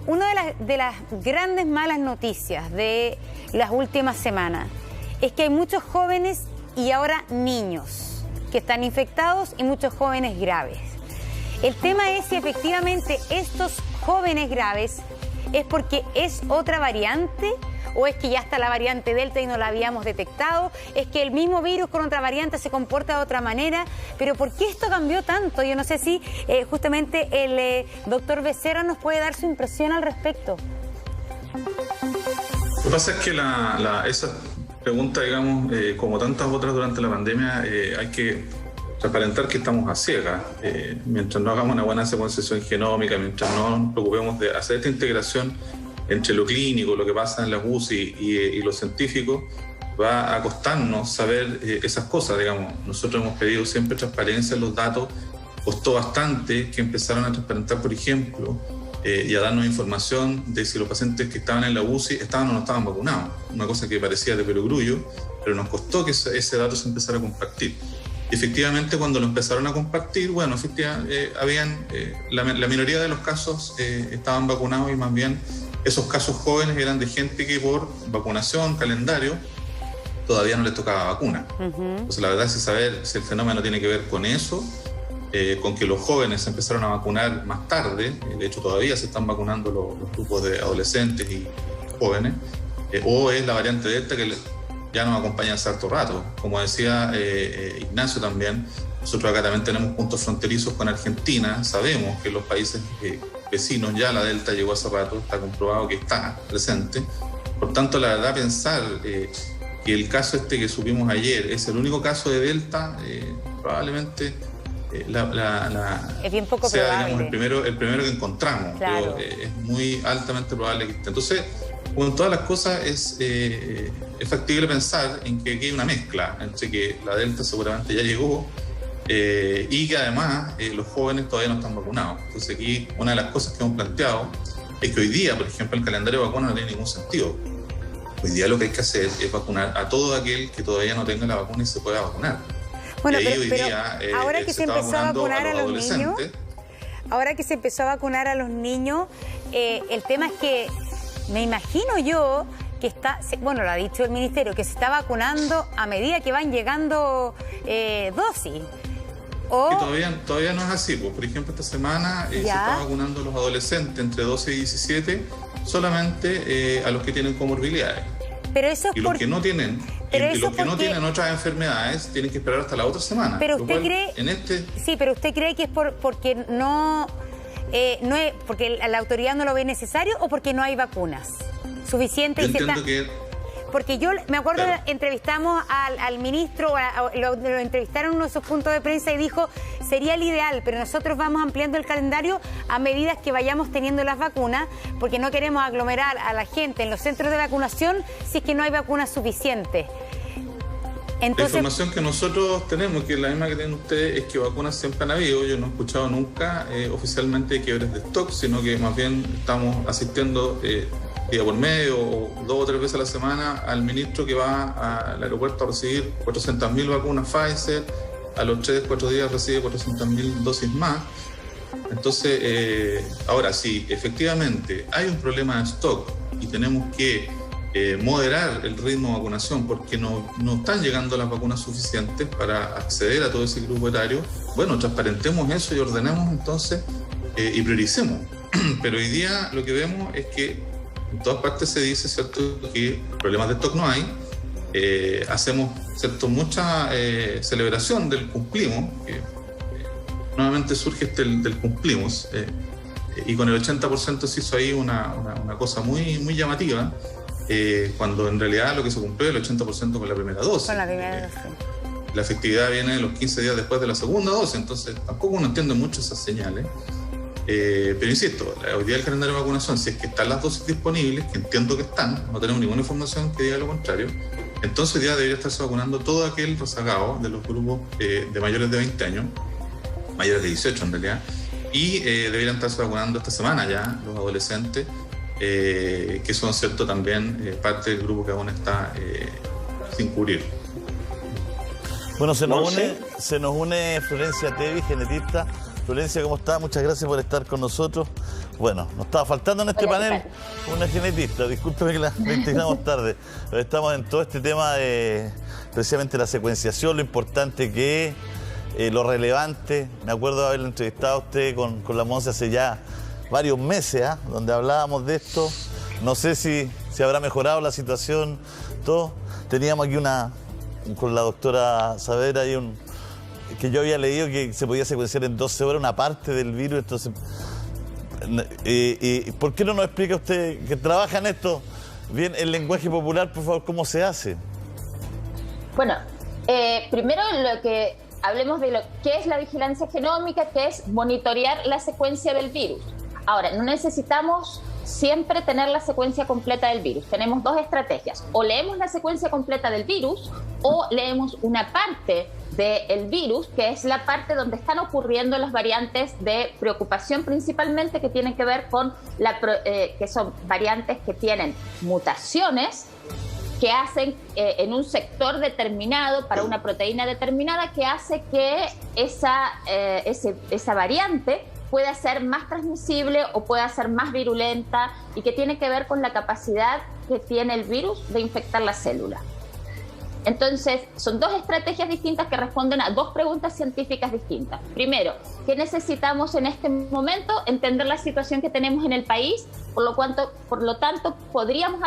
una de las grandes malas noticias de las últimas semanas es que hay muchos jóvenes y ahora niños que están infectados y muchos jóvenes graves. El tema es si efectivamente estos jóvenes graves es porque es otra variante, o es que ya está la variante Delta y no la habíamos detectado, es que el mismo virus con otra variante se comporta de otra manera, pero ¿por qué esto cambió tanto? Yo no sé si justamente el doctor Becerra nos puede dar su impresión al respecto. Lo que pasa es que esa pregunta, digamos, como tantas otras durante la pandemia, hay que transparentar que estamos a ciegas. Mientras no hagamos una buena secuenciación genómica, mientras no nos preocupemos de hacer esta integración entre lo clínico, lo que pasa en las UCI y lo científico, va a costarnos saber esas cosas, digamos. Nosotros hemos pedido siempre transparencia en los datos, costó bastante que empezaran a transparentar, por ejemplo, y a darnos información de si los pacientes que estaban en la UCI estaban o no estaban vacunados. Una cosa que parecía de perogrullo, pero nos costó que ese dato se empezara a compartir. Y efectivamente, cuando lo empezaron a compartir, bueno, la minoría de los casos estaban vacunados y más bien esos casos jóvenes eran de gente que por vacunación, calendario, todavía no les tocaba vacuna. Entonces, la verdad es que saber si el fenómeno tiene que ver con eso, con que los jóvenes se empezaron a vacunar más tarde, de hecho todavía se están vacunando los grupos de adolescentes y jóvenes, o es la variante Delta que ya nos acompaña hace harto rato. Como decía Ignacio también, nosotros acá también tenemos puntos fronterizos con Argentina, sabemos que en los países vecinos ya la Delta llegó hace rato, está comprobado que está presente. Por tanto, la verdad, pensar que el caso que supimos ayer es el único caso de Delta, probablemente es bien poco sea, probable. Digamos, el primero que encontramos, claro. Pero es muy altamente probable que esté. Entonces, como en todas las cosas, es factible pensar en que aquí hay una mezcla entre que la Delta seguramente ya llegó, y que además los jóvenes todavía no están vacunados. Entonces aquí una de las cosas que hemos planteado es que hoy día, por ejemplo, el calendario de vacunas no tiene ningún sentido. Hoy día lo que hay que hacer es vacunar a todo aquel que todavía no tenga la vacuna y se pueda vacunar. Bueno, y ahí pero día, ahora que se empezó a vacunar a los niños, ahora que se empezó a vacunar a los niños, el tema es que me imagino yo que está, bueno, lo ha dicho el ministerio, que se está vacunando a medida que van llegando dosis. Y todavía no es así. Pues, por ejemplo, esta semana se está vacunando a los adolescentes entre 12 y 17 solamente a los que tienen comorbilidades. Pero eso es y los que no tienen, los que no tienen otras enfermedades tienen que esperar hasta la otra semana. Pero usted cree, sí, pero usted cree que es porque no es porque la autoridad no lo ve necesario o porque no hay vacunas suficientes. Yo entiendo que porque yo me acuerdo, claro, entrevistamos al ministro, lo entrevistaron en uno de sus puntos de prensa y dijo, sería el ideal, pero nosotros vamos ampliando el calendario a medida que vayamos teniendo las vacunas, porque no queremos aglomerar a la gente en los centros de vacunación si es que no hay vacunas suficientes. Entonces, la información que nosotros tenemos, que es la misma que tienen ustedes, es que vacunas siempre han habido. Yo no he escuchado nunca oficialmente de quiebres de stock, sino que más bien estamos asistiendo día por medio o 2 o 3 veces a la semana al ministro que va al aeropuerto a recibir 400.000 vacunas Pfizer, a los 3-4 días recibe 400.000 dosis más. Entonces, ahora sí, efectivamente hay un problema de stock y tenemos que moderar el ritmo de vacunación porque no están llegando las vacunas suficientes para acceder a todo ese grupo etario. Bueno, transparentemos eso y ordenemos entonces y prioricemos. Pero hoy día lo que vemos es que en todas partes se dice, ¿cierto?, que problemas de stock no hay. Hacemos, ¿cierto?, mucha celebración del cumplimos, que nuevamente surge del cumplimos, y con el 80% se hizo ahí una cosa muy, muy llamativa, cuando en realidad lo que se cumplió es el 80% con la primera dosis. Con la primera dosis. La efectividad viene de los 15 días después de la segunda dosis, entonces tampoco uno entiende mucho esas señales. Pero insisto, hoy día el calendario de vacunación, si es que están las dosis disponibles, que entiendo que están, no tenemos ninguna información que diga lo contrario, entonces hoy día debería estarse vacunando todo aquel rezagado de los grupos de mayores de 20 años, mayores de 18 en realidad, y deberían estarse vacunando esta semana ya los adolescentes, que son, cierto, también parte del grupo que aún está sin cubrir. Bueno, se nos une Florencia Tevi, genetista. Florencia, ¿cómo está? Muchas gracias por estar con nosotros. Bueno, nos estaba faltando en este panel una genetista. Discúlpeme que la integramos tarde. Pero estamos en todo este tema de precisamente la secuenciación, lo importante que es, lo relevante. Me acuerdo de haberlo entrevistado a usted con la Monse hace ya varios meses, donde hablábamos de esto. No sé si habrá mejorado la situación, todo. Teníamos aquí con la doctora Saavedra que yo había leído que se podía secuenciar en 12 horas una parte del virus. Entonces, ¿por qué no nos explica usted, que trabaja en esto, bien el lenguaje popular, por favor, cómo se hace? Bueno, primero hablemos de lo que es la vigilancia genómica, que es monitorear la secuencia del virus. Ahora, no necesitamos siempre tener la secuencia completa del virus. Tenemos dos estrategias. O leemos la secuencia completa del virus o leemos una parte del virus, que es la parte donde están ocurriendo las variantes de preocupación principalmente, que tienen que ver con que son variantes que tienen mutaciones que hacen en un sector determinado para una proteína determinada, que hace que esa variante pueda ser más transmisible o pueda ser más virulenta, y que tiene que ver con la capacidad que tiene el virus de infectar la célula. Entonces, son dos estrategias distintas que responden a dos preguntas científicas distintas. Primero, ¿qué necesitamos en este momento? Entender la situación que tenemos en el país, por lo tanto, podríamos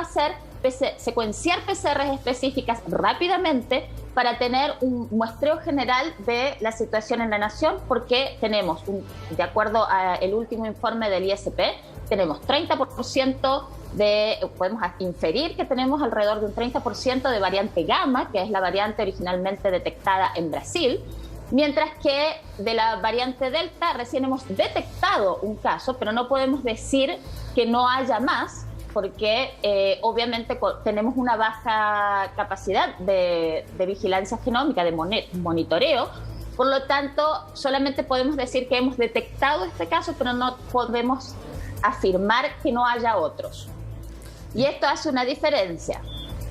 secuenciar PCRs específicas rápidamente para tener un muestreo general de la situación en la nación, porque tenemos, de acuerdo al último informe del ISP, tenemos 30% podemos inferir que tenemos alrededor de un 30% de variante gamma, que es la variante originalmente detectada en Brasil, mientras que de la variante delta recién hemos detectado un caso, pero no podemos decir que no haya más, porque obviamente tenemos una baja capacidad de vigilancia genómica, de monitoreo. Por lo tanto, solamente podemos decir que hemos detectado este caso, pero no podemos afirmar que no haya otros. Y esto hace una diferencia.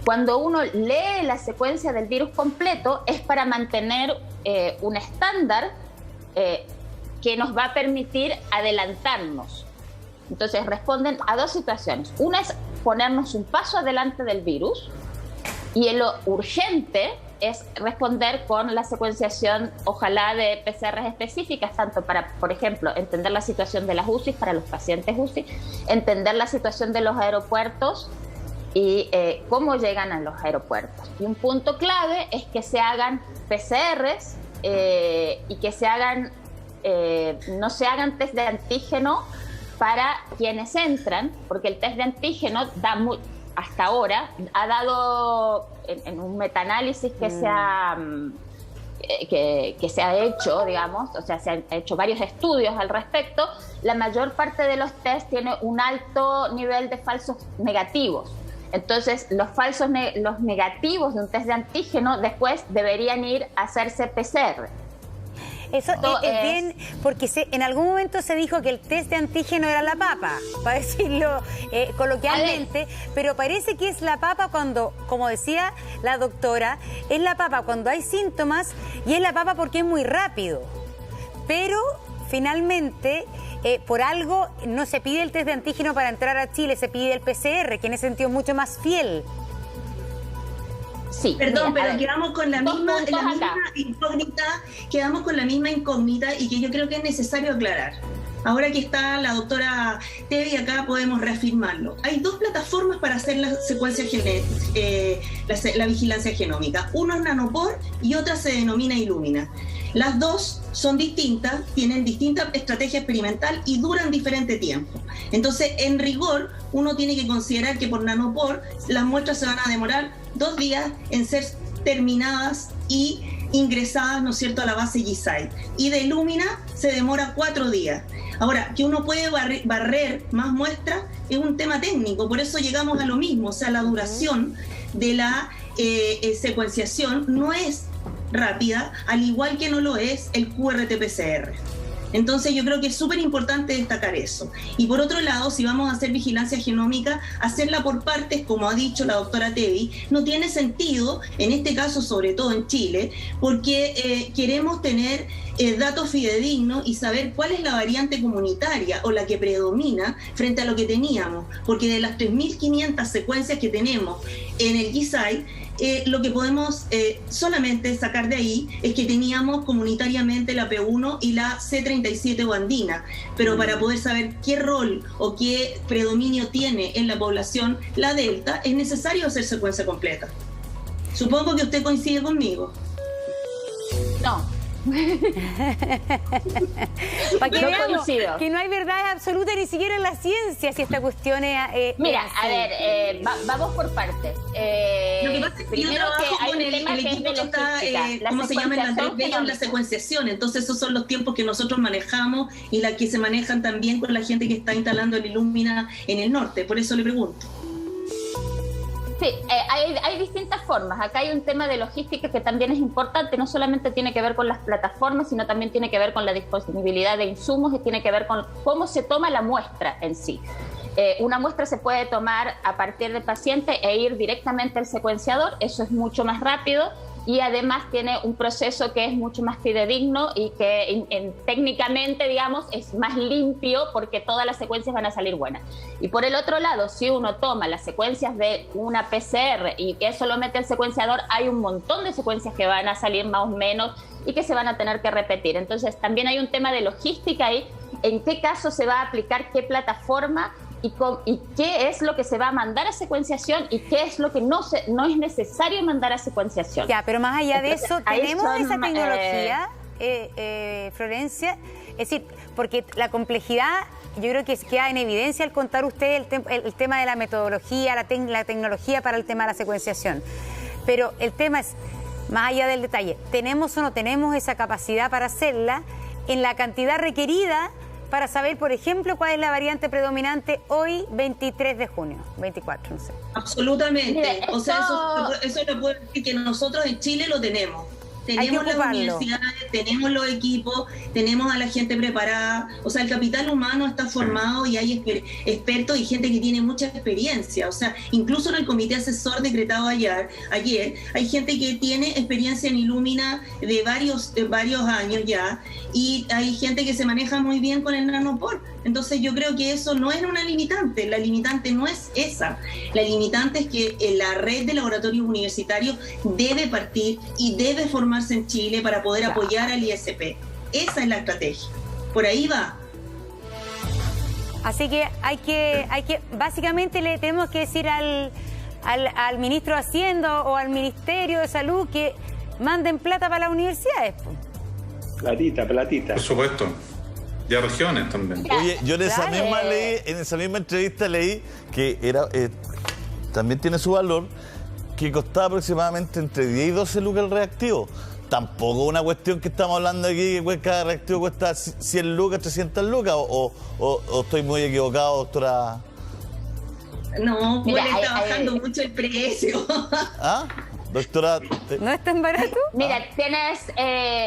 Cuando uno lee la secuencia del virus completo, es para mantener un estándar que nos va a permitir adelantarnos. Entonces, responden a dos situaciones. Una es ponernos un paso adelante del virus, y lo urgente es responder con la secuenciación, ojalá de PCRs específicas, tanto para, por ejemplo, entender la situación de las UCI, para los pacientes UCI, entender la situación de los aeropuertos y cómo llegan a los aeropuertos. Y un punto clave es que se hagan PCRs y que no se hagan test de antígeno para quienes entran, porque el test de antígeno hasta ahora ha dado, en un metaanálisis que se ha hecho, digamos, o sea, se han hecho varios estudios al respecto, la mayor parte de los test tiene un alto nivel de falsos negativos. Entonces, los negativos de un test de antígeno después deberían ir a hacerse PCR. Eso es bien, porque en algún momento se dijo que el test de antígeno era la papa, para decirlo coloquialmente, pero parece que es la papa cuando, como decía la doctora, es la papa cuando hay síntomas, y es la papa porque es muy rápido. Pero finalmente, por algo no se pide el test de antígeno para entrar a Chile, se pide el PCR, que en ese sentido es mucho más fiel. Sí, perdón, pero quedamos con la misma incógnita, y que yo creo que es necesario aclarar. Ahora que está la doctora Tevi acá, podemos reafirmarlo. Hay dos plataformas para hacer la secuencia la vigilancia genómica. Uno es Nanopore y otra se denomina Illumina. Las dos son distintas, tienen distinta estrategia experimental y duran diferente tiempo. Entonces, en rigor, uno tiene que considerar que por Nanopore las muestras se van a demorar 2 días en ser terminadas y ingresadas, ¿no es cierto?, a la base GISAID. Y de Illumina se demora 4 días. Ahora, que uno puede barrer más muestras es un tema técnico, por eso llegamos a lo mismo. O sea, la duración de la secuenciación no es rápida, al igual que no lo es el QRT-PCR. Entonces yo creo que es súper importante destacar eso. Y por otro lado, si vamos a hacer vigilancia genómica, hacerla por partes, como ha dicho la doctora Tevi, no tiene sentido, en este caso sobre todo en Chile, porque queremos tener datos fidedignos y saber cuál es la variante comunitaria o la que predomina frente a lo que teníamos, porque de las 3.500 secuencias que tenemos en el GISAID, lo que podemos solamente sacar de ahí es que teníamos comunitariamente la P1 y la C37 o andina, pero para poder saber qué rol o qué predominio tiene en la población la Delta, es necesario hacer secuencia completa. Supongo que usted coincide conmigo. No. Para que veamos que no hay verdades absolutas ni siquiera en la ciencia si esta cuestión es... Mira, a ver, vamos por partes. Lo que pasa es que yo trabajo con el equipo que está, ¿cómo se llama? En la secuenciación. Entonces esos son los tiempos que nosotros manejamos y la que se manejan también con la gente que está instalando el Illumina en el norte. Por eso le pregunto. Sí, hay distintas formas. Acá hay un tema de logística que también es importante. No solamente tiene que ver con las plataformas, sino también tiene que ver con la disponibilidad de insumos y tiene que ver con cómo se toma la muestra en sí. Una muestra se puede tomar a partir del paciente e ir directamente al secuenciador. Eso es mucho más rápido y además tiene un proceso que es mucho más fidedigno y que técnicamente, digamos, es más limpio porque todas las secuencias van a salir buenas. Y por el otro lado, si uno toma las secuencias de una PCR y que eso lo mete al secuenciador, hay un montón de secuencias que van a salir más o menos y que se van a tener que repetir. Entonces también hay un tema de logística ahí, en qué caso se va a aplicar qué plataforma y qué es lo que se va a mandar a secuenciación y qué es lo que no es necesario mandar a secuenciación. Ya, pero más allá de eso, ¿tenemos esa tecnología, Florencia? Es decir, porque la complejidad, yo creo que queda en evidencia al contar usted el tema de la metodología, la tecnología para el tema de la secuenciación. Pero el tema es, más allá del detalle, ¿tenemos o no tenemos esa capacidad para hacerla en la cantidad requerida para saber, por ejemplo, cuál es la variante predominante hoy, 23 de junio, 24, no sé? Absolutamente. Mira, o sea, eso lo puedo decir que nosotros en Chile lo tenemos. Tenemos las universidades, tenemos los equipos, tenemos a la gente preparada. O sea, el capital humano está formado y hay expertos y gente que tiene mucha experiencia. O sea, incluso en el comité asesor decretado ayer hay gente que tiene experiencia en Illumina de varios años ya, y hay gente que se maneja muy bien con el nanopor. Entonces yo creo que eso no es una limitante. La limitante no es esa. La limitante es que la red de laboratorios universitarios debe partir y debe formarse en Chile para poder apoyar al ISP. Esa es la estrategia. Por ahí va. Así que hay que básicamente le tenemos que decir al ministro de Hacienda o al Ministerio de Salud que manden plata para las universidades. Platita. Por supuesto. Y a regiones también. Oye, yo en esa misma entrevista leí que también tiene su valor, que costaba aproximadamente entre 10 y 12 lucas el reactivo. Tampoco una cuestión que estamos hablando aquí que cada reactivo cuesta 100 lucas, 300 lucas, o estoy muy equivocado, doctora. No, pues está bajando mucho el precio. ¿Ah? Doctora, ¿no es tan barato? Mira,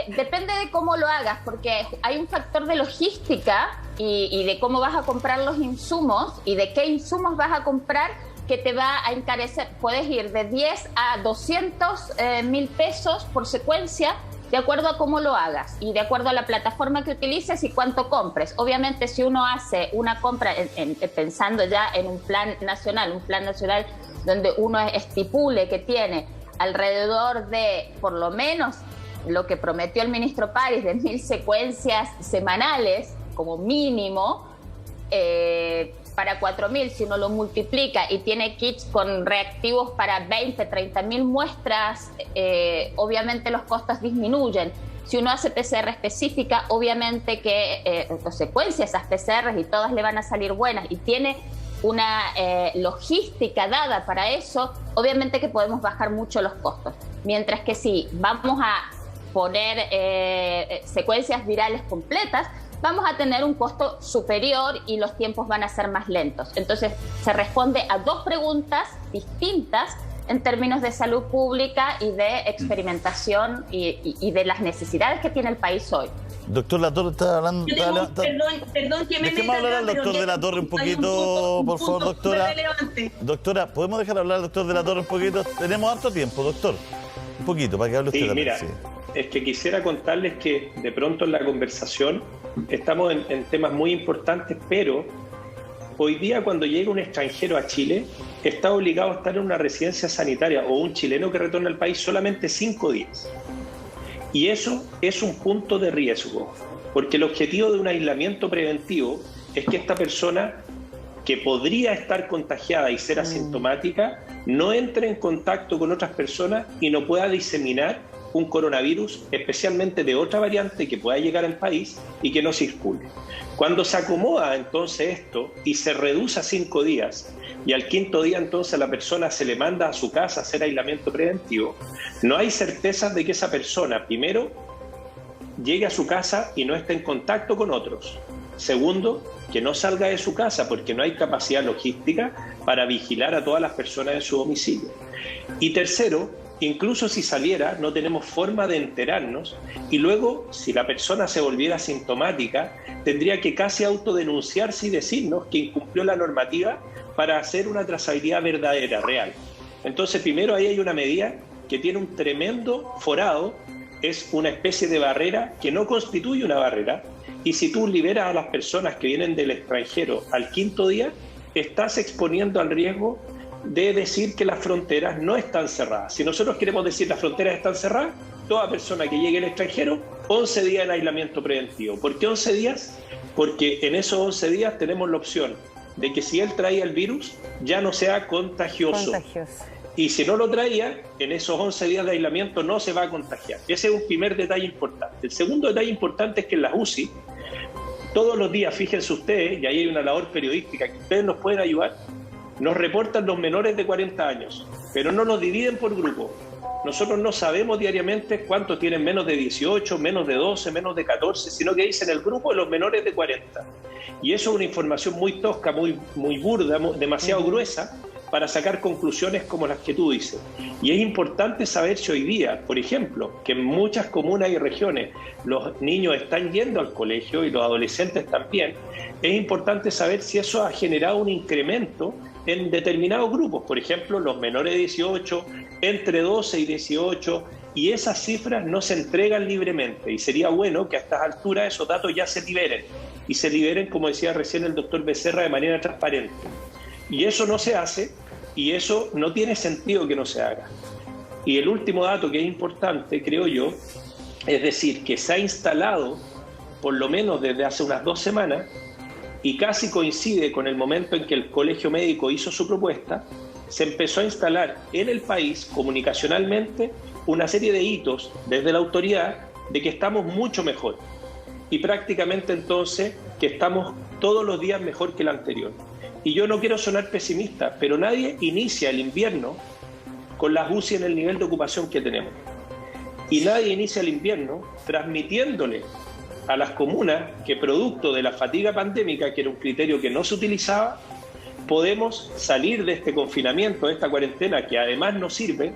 depende de cómo lo hagas, porque hay un factor de logística y de cómo vas a comprar los insumos y de qué insumos vas a comprar que te va a encarecer. Puedes ir de 10 a 200 mil pesos por secuencia, de acuerdo a cómo lo hagas y de acuerdo a la plataforma que utilices y cuánto compres. Obviamente, si uno hace una compra pensando ya en un plan nacional donde uno estipule que tiene alrededor de, por lo menos, lo que prometió el ministro París, de 1.000 secuencias semanales, como mínimo, para 4.000, si uno lo multiplica y tiene kits con reactivos para 20, 30.000 muestras, obviamente los costos disminuyen. Si uno hace PCR específica, obviamente que secuencia esas PCRs y todas le van a salir buenas y tiene una logística dada para eso, obviamente que podemos bajar mucho los costos. Mientras que si vamos a poner secuencias virales completas, vamos a tener un costo superior y los tiempos van a ser más lentos. Entonces, se responde a dos preguntas distintas en términos de salud pública y de experimentación y de las necesidades que tiene el país hoy. Doctor Latorre está hablando. Perdón que me Dejemos meta hablar acá, al doctor pero de la Torre un poquito, por favor, doctora. Doctora, ¿podemos dejar hablar al doctor de la Torre un poquito? Tenemos harto tiempo, doctor. Un poquito, para que hable usted también. Mira, es que quisiera contarles que de pronto en la conversación estamos en temas muy importantes, pero hoy día cuando llega un extranjero a Chile, está obligado a estar en una residencia sanitaria, o un chileno que retorna al país, solamente 5 días. Y eso es un punto de riesgo, porque el objetivo de un aislamiento preventivo es que esta persona que podría estar contagiada y ser asintomática no entre en contacto con otras personas y no pueda diseminar un coronavirus, especialmente de otra variante que pueda llegar al país y que no circule. Cuando se acomoda entonces esto y se reduce a 5 días y al 5.º día entonces a la persona se le manda a su casa a hacer aislamiento preventivo, no hay certezas de que esa persona, primero, llegue a su casa y no esté en contacto con otros. Segundo, que no salga de su casa porque no hay capacidad logística para vigilar a todas las personas en su domicilio. Y tercero, incluso si saliera, no tenemos forma de enterarnos y luego, si la persona se volviera asintomática, tendría que casi autodenunciarse y decirnos que incumplió la normativa para hacer una trazabilidad verdadera, real. Entonces, primero ahí hay una medida que tiene un tremendo forado, es una especie de barrera que no constituye una barrera, y si tú liberas a las personas que vienen del extranjero al 5.º día, estás exponiendo al riesgo de decir que las fronteras no están cerradas. Si nosotros queremos decir las fronteras están cerradas, toda persona que llegue al extranjero, 11 días en aislamiento preventivo. ¿Por qué 11 días? Porque en esos 11 días tenemos la opción de que si él traía el virus, ya no sea contagioso. Y si no lo traía, en esos 11 días de aislamiento no se va a contagiar. Ese es un primer detalle importante. El segundo detalle importante es que en las UCI, todos los días, fíjense ustedes, y ahí hay una labor periodística que ustedes nos pueden ayudar, nos reportan los menores de 40 años, pero no nos dividen por grupo. Nosotros no sabemos diariamente cuántos tienen menos de 18, menos de 12, menos de 14, sino que dicen el grupo de los menores de 40. Y eso es una información muy tosca, muy burda, demasiado gruesa, para sacar conclusiones como las que tú dices. Y es importante saber si hoy día, por ejemplo, que en muchas comunas y regiones los niños están yendo al colegio y los adolescentes también, es importante saber si eso ha generado un incremento en determinados grupos, por ejemplo, los menores de 18, entre 12 y 18, y esas cifras no se entregan libremente, y sería bueno que a estas alturas esos datos ya se liberen, y se liberen, como decía recién el doctor Becerra, de manera transparente. Y eso no se hace, y eso no tiene sentido que no se haga. Y el último dato que es importante, creo yo, es decir, que se ha instalado, por lo menos desde hace unas 2 semanas, y casi coincide con el momento en que el Colegio Médico hizo su propuesta, se empezó a instalar en el país, comunicacionalmente, una serie de hitos desde la autoridad de que estamos mucho mejor. Y prácticamente entonces que estamos todos los días mejor que el anterior. Y yo no quiero sonar pesimista, pero nadie inicia el invierno con las UCI en el nivel de ocupación que tenemos. Y nadie inicia el invierno transmitiéndole a las comunas que, producto de la fatiga pandémica, que era un criterio que no se utilizaba, podemos salir de este confinamiento, de esta cuarentena, que además no sirve,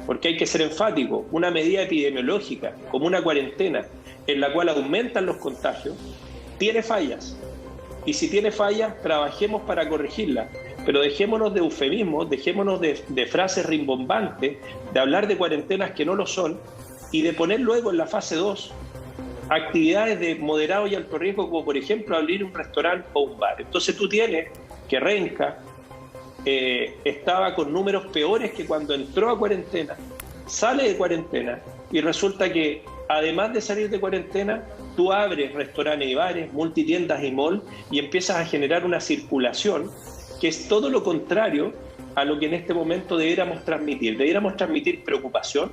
porque hay que ser enfático, una medida epidemiológica como una cuarentena en la cual aumentan los contagios, tiene fallas. Y si tiene fallas, trabajemos para corregirlas, pero dejémonos de eufemismos, dejémonos de frases rimbombantes, de hablar de cuarentenas que no lo son, y de poner luego en la fase 2 actividades de moderado y alto riesgo, como por ejemplo abrir un restaurante o un bar. Entonces tú tienes que Renca estaba con números peores que cuando entró a cuarentena, sale de cuarentena y resulta que además de salir de cuarentena, tú abres restaurantes y bares, multitiendas y mall y empiezas a generar una circulación que es todo lo contrario a lo que en este momento debiéramos transmitir. Debiéramos transmitir preocupación,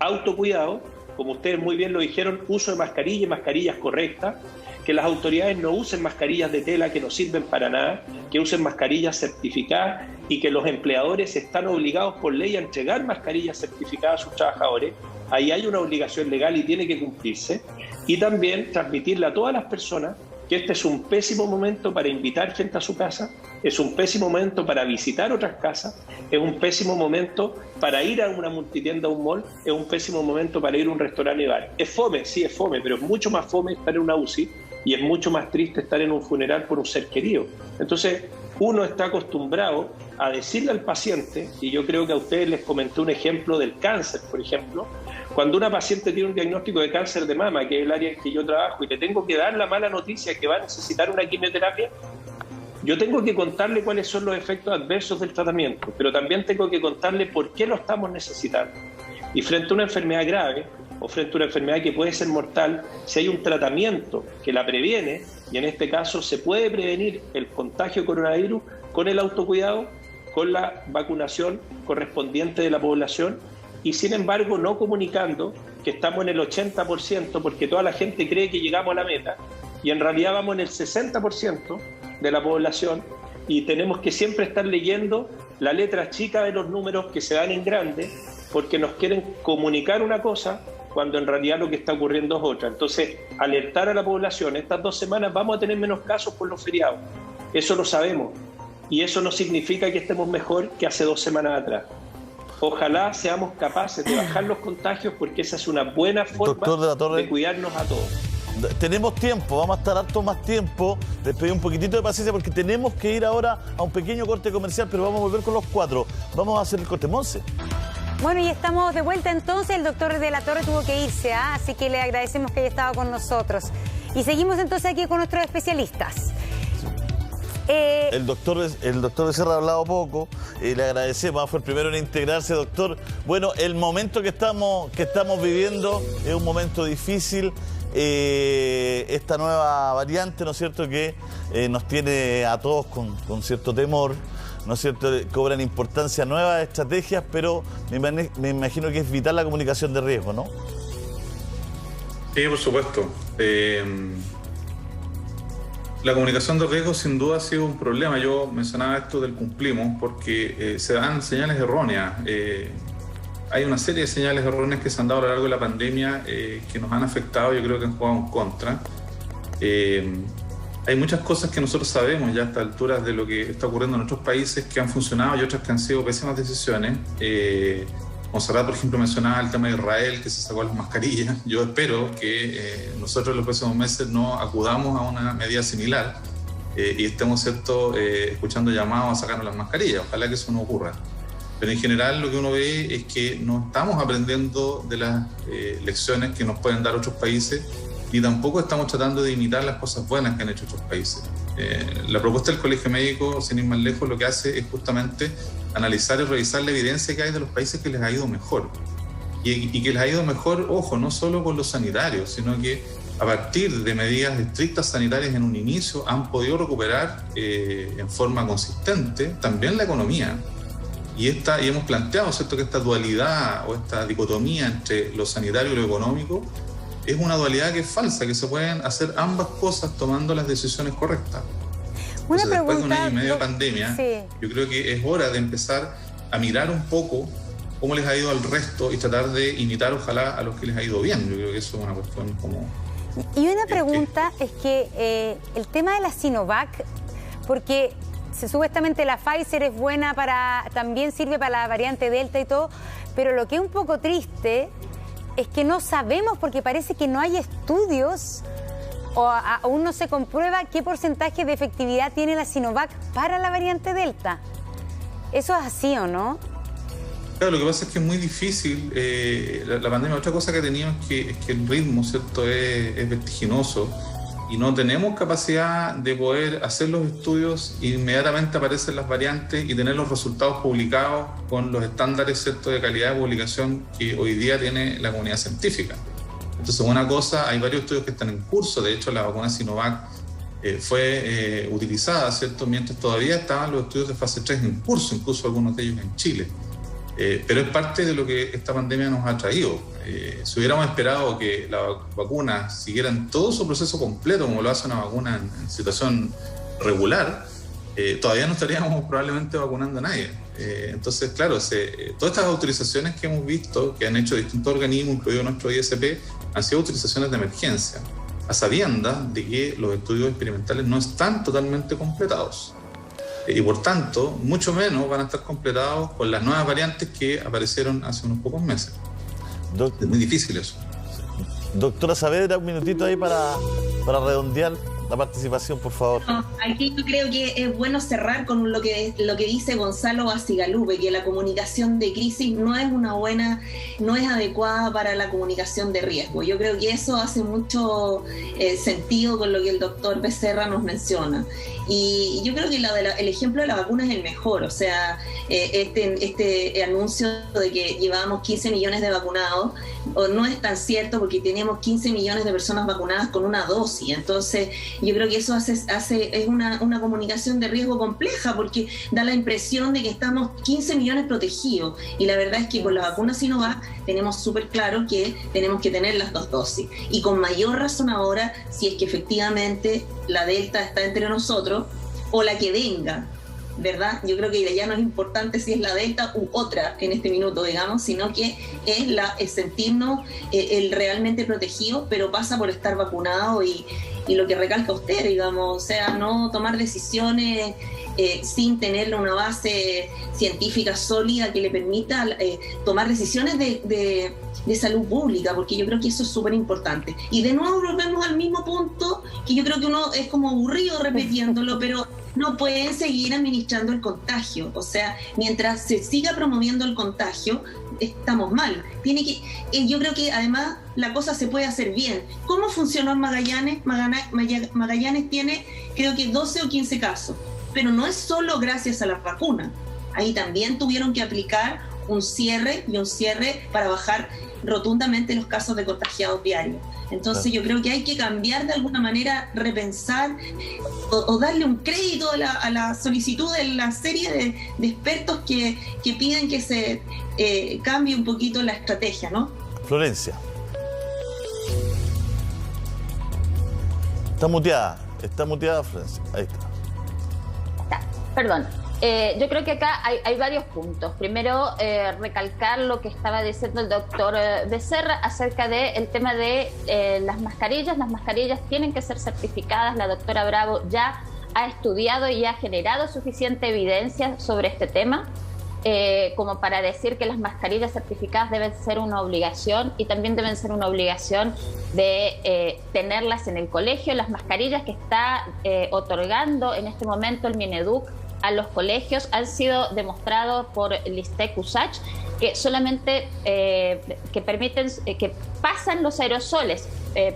autocuidado, como ustedes muy bien lo dijeron, uso de mascarilla y mascarillas correctas, que las autoridades no usen mascarillas de tela que no sirven para nada, que usen mascarillas certificadas y que los empleadores están obligados por ley a entregar mascarillas certificadas a sus trabajadores. Ahí hay una obligación legal y tiene que cumplirse. Y también transmitirle a todas las personas que este es un pésimo momento para invitar gente a su casa, es un pésimo momento para visitar otras casas, es un pésimo momento para ir a una multitienda, a un mall, es un pésimo momento para ir a un restaurante y bar. Es fome, sí es fome, pero es mucho más fome estar en una UCI y es mucho más triste estar en un funeral por un ser querido. Entonces, uno está acostumbrado a decirle al paciente, y yo creo que a ustedes les comenté un ejemplo del cáncer, por ejemplo, cuando una paciente tiene un diagnóstico de cáncer de mama, que es el área en que yo trabajo, y le tengo que dar la mala noticia que va a necesitar una quimioterapia, yo tengo que contarle cuáles son los efectos adversos del tratamiento, pero también tengo que contarle por qué lo estamos necesitando. Y frente a una enfermedad grave, o frente a una enfermedad que puede ser mortal, si hay un tratamiento que la previene, y en este caso se puede prevenir el contagio de coronavirus con el autocuidado, con la vacunación correspondiente de la población, y sin embargo no comunicando que estamos en el 80% porque toda la gente cree que llegamos a la meta y en realidad vamos en el 60% de la población y tenemos que siempre estar leyendo la letra chica de los números que se dan en grande porque nos quieren comunicar una cosa cuando en realidad lo que está ocurriendo es otra. Entonces, alertar a la población, estas 2 semanas vamos a tener menos casos por los feriados, eso lo sabemos y eso no significa que estemos mejor que hace 2 semanas atrás. Ojalá seamos capaces de bajar los contagios porque esa es una buena forma de cuidarnos a todos. Tenemos tiempo, vamos a estar harto más tiempo. Les pedí un poquitito de paciencia porque tenemos que ir ahora a un pequeño corte comercial, pero vamos a volver con los 4. Vamos a hacer el corte, Monse. Bueno, y estamos de vuelta entonces. El doctor de la Torre tuvo que irse, así que le agradecemos que haya estado con nosotros. Y seguimos entonces aquí con nuestros especialistas. El doctor Becerra ha hablado poco, le agradecemos, fue el primero en integrarse, doctor. Bueno, el momento que estamos viviendo es un momento difícil, esta nueva variante, ¿no es cierto?, que nos tiene a todos con cierto temor, ¿no es cierto?, cobran importancia nuevas estrategias, pero me imagino que es vital la comunicación de riesgo, ¿no? Sí, por supuesto. La comunicación de riesgo sin duda ha sido un problema. Yo mencionaba esto del cumplimos porque se dan señales erróneas. Hay una serie de señales erróneas que se han dado a lo largo de la pandemia que nos han afectado, yo creo que han jugado en contra. Hay muchas cosas que nosotros sabemos ya a estas alturas de lo que está ocurriendo en otros países que han funcionado y otras que han sido pésimas decisiones. Monserrat, por ejemplo, mencionaba el tema de Israel, que se sacó las mascarillas. Yo espero que nosotros en los próximos meses no acudamos a una medida similar y estemos, ¿cierto?, escuchando llamados a sacarnos las mascarillas. Ojalá que eso no ocurra. Pero en general lo que uno ve es que no estamos aprendiendo de las lecciones que nos pueden dar otros países y tampoco estamos tratando de imitar las cosas buenas que han hecho otros países. La propuesta del Colegio Médico, sin ir más lejos, lo que hace es justamente analizar y revisar la evidencia que hay de los países que les ha ido mejor. Y que les ha ido mejor, ojo, no solo con los sanitarios, sino que a partir de medidas estrictas sanitarias en un inicio han podido recuperar en forma consistente también la economía. Y hemos planteado, ¿cierto?, que esta dualidad o esta dicotomía entre lo sanitario y lo económico es una dualidad que es falsa, que se pueden hacer ambas cosas tomando las decisiones correctas. Entonces, después de un año y medio de pandemia, sí, yo creo que es hora de empezar a mirar un poco cómo les ha ido al resto y tratar de imitar, ojalá, a los que les ha ido bien. Yo creo que eso es una cuestión como... Y una pregunta es que el tema de la Sinovac, porque supuestamente la Pfizer es buena también sirve para la variante Delta y todo, pero lo que es un poco triste es que no sabemos, porque parece que no hay estudios o aún no se comprueba qué porcentaje de efectividad tiene la Sinovac para la variante Delta. ¿Eso es así o no? Claro, lo que pasa es que es muy difícil. La pandemia, otra cosa que teníamos es que el ritmo, ¿cierto?, es vertiginoso y no tenemos capacidad de poder hacer los estudios, inmediatamente aparecen las variantes y tener los resultados publicados con los estándares, ¿cierto?, de calidad de publicación que hoy día tiene la comunidad científica. Entonces, una cosa, hay varios estudios que están en curso. De hecho, la vacuna Sinovac fue utilizada, ¿cierto?, mientras todavía estaban los estudios de fase 3 en curso, incluso algunos de ellos en Chile. Pero es parte de lo que esta pandemia nos ha traído. Si hubiéramos esperado que las vacunas siguieran todo su proceso completo, como lo hace una vacuna en situación regular, todavía no estaríamos probablemente vacunando a nadie. Entonces, claro, todas estas autorizaciones que hemos visto, que han hecho distintos organismos, incluido nuestro ISP, han sido autorizaciones de emergencia. a sabiendas de que los estudios experimentales no están totalmente completados. Y por tanto, mucho menos van a estar completados con las nuevas variantes que aparecieron hace unos pocos meses. Es muy difícil eso. Doctora Saavedra, un minutito ahí para redondear la participación, por favor. Aquí yo creo que es bueno cerrar con lo que dice Gonzalo Bacigalupe, que la comunicación de crisis no es adecuada para la comunicación de riesgo. Yo creo que eso hace mucho sentido con lo que el doctor Becerra nos menciona. Y yo creo que el ejemplo de la vacuna es el mejor. O sea, este anuncio de que llevábamos 15 millones de vacunados no es tan cierto, porque tenemos 15 millones de personas vacunadas con una dosis. Entonces, yo creo que eso es una comunicación de riesgo compleja, porque da la impresión de que estamos 15 millones protegidos. Y la verdad es que con la vacuna Sinovac tenemos súper claro que tenemos que tener las 2 dosis. Y con mayor razón ahora, si es que efectivamente la Delta está entre nosotros, o la que venga, ¿verdad? Yo creo que ya no es importante si es la Delta u otra en este minuto, digamos, sino que es sentirnos el realmente protegido, pero pasa por estar vacunado y lo que recalca usted, digamos, o sea, no tomar decisiones sin tener una base científica sólida que le permita tomar decisiones de salud pública, porque yo creo que eso es súper importante. Y de nuevo volvemos al mismo punto, que yo creo que uno es como aburrido repitiéndolo, pero no pueden seguir administrando el contagio. O sea, mientras se siga promoviendo el contagio, estamos mal. Yo creo que además la cosa se puede hacer bien. ¿Cómo funcionó en Magallanes? Magallanes tiene, creo que 12 o 15 casos, pero no es solo gracias a la vacuna. Ahí también tuvieron que aplicar un cierre para bajar rotundamente los casos de contagiados diarios. Entonces yo creo que hay que cambiar de alguna manera, repensar o darle un crédito a la solicitud de la serie de expertos que piden que se cambie un poquito la estrategia, ¿no? Florencia. Está muteada Florencia. Ahí está. Perdón. Yo creo que acá hay varios puntos. Primero, recalcar lo que estaba diciendo el doctor Becerra acerca del tema de las mascarillas. Las mascarillas tienen que ser certificadas. La doctora Bravo ya ha estudiado y ha generado suficiente evidencia sobre este tema como para decir que las mascarillas certificadas deben ser una obligación, y también deben ser una obligación de tenerlas en el colegio. Las mascarillas que está otorgando en este momento el Mineduc a los colegios han sido demostrados por Listec Usach que solamente que permiten que pasan los aerosoles,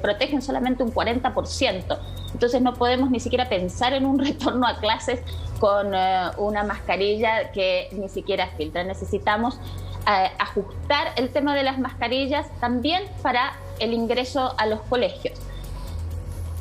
protegen solamente un 40%. Entonces no podemos ni siquiera pensar en un retorno a clases con una mascarilla que ni siquiera filtra. Necesitamos ajustar el tema de las mascarillas también para el ingreso a los colegios.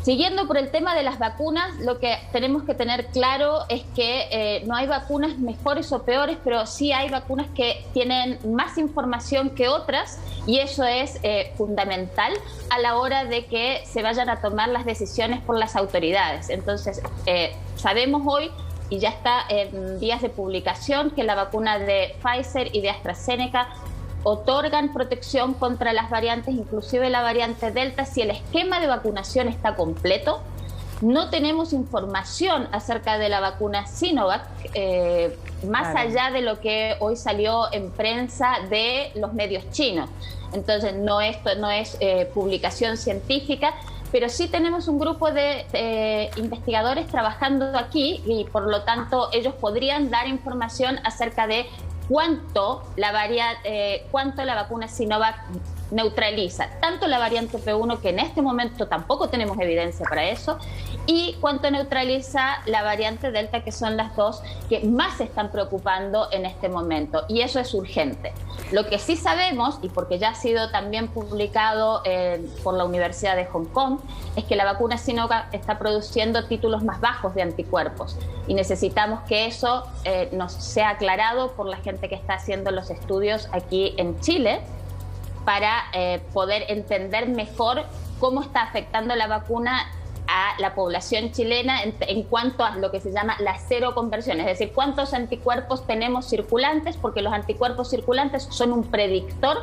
Siguiendo por el tema de las vacunas, lo que tenemos que tener claro es que no hay vacunas mejores o peores, pero sí hay vacunas que tienen más información que otras, y eso es fundamental a la hora de que se vayan a tomar las decisiones por las autoridades. Entonces, sabemos hoy, y ya está en días de publicación, que la vacuna de Pfizer y de AstraZeneca otorgan protección contra las variantes, inclusive la variante Delta, si el esquema de vacunación está completo. No tenemos información acerca de la vacuna Sinovac, más allá de lo que hoy salió en prensa de los medios chinos. Entonces, esto no es publicación científica, pero sí tenemos un grupo de investigadores trabajando aquí, y por lo tanto ellos podrían dar información acerca de cuánto la vacuna Sinovac neutraliza, tanto la variante P1, que en este momento tampoco tenemos evidencia para eso, y cuánto neutraliza la variante Delta, que son las dos que más se están preocupando en este momento, y eso es urgente. Lo que sí sabemos, y porque ya ha sido también publicado por la Universidad de Hong Kong, es que la vacuna Sinovac está produciendo títulos más bajos de anticuerpos, y necesitamos que eso nos sea aclarado por la gente que está haciendo los estudios aquí en Chile, para poder entender mejor cómo está afectando la vacuna a la población chilena en cuanto a lo que se llama la seroconversión, es decir, cuántos anticuerpos tenemos circulantes, porque los anticuerpos circulantes son un predictor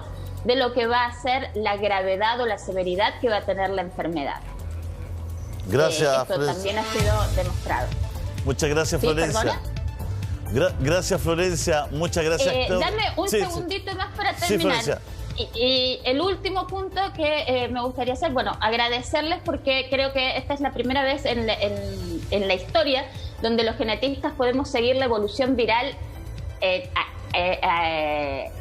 de lo que va a ser la gravedad o la severidad que va a tener la enfermedad. Gracias, esto Florencia. también ha sido demostrado. Muchas gracias, ¿Sí, Florencia. Gracias, Florencia. Muchas gracias, Claudia. Dame un segundito más para terminar. Sí, Florencia. Y el último punto que me gustaría hacer, bueno, agradecerles porque creo que esta es la primera vez en la historia donde los genetistas podemos seguir la evolución viral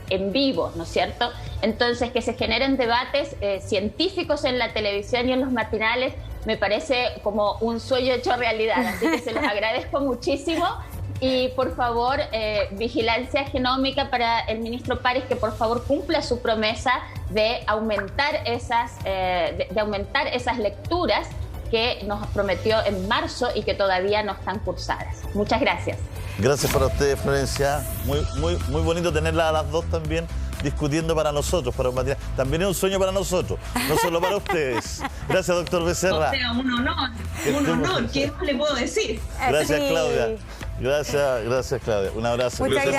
en vivo, ¿no es cierto? Entonces, que se generen debates científicos en la televisión y en los matinales me parece como un sueño hecho realidad, así que se los agradezco muchísimo. Y por favor, vigilancia genómica para el ministro París, que por favor cumpla su promesa de aumentar esas lecturas que nos prometió en marzo y que todavía no están cursadas. Muchas gracias. Gracias para ustedes, Florencia. Muy bonito tenerlas a las dos también discutiendo para nosotros, para Matías. También es un sueño para nosotros, no solo para ustedes. Gracias, doctor Becerra. O sea, un honor, ¿qué más le puedo decir? Gracias, Claudia. Gracias, Claudia. Un abrazo. Muchas gracias.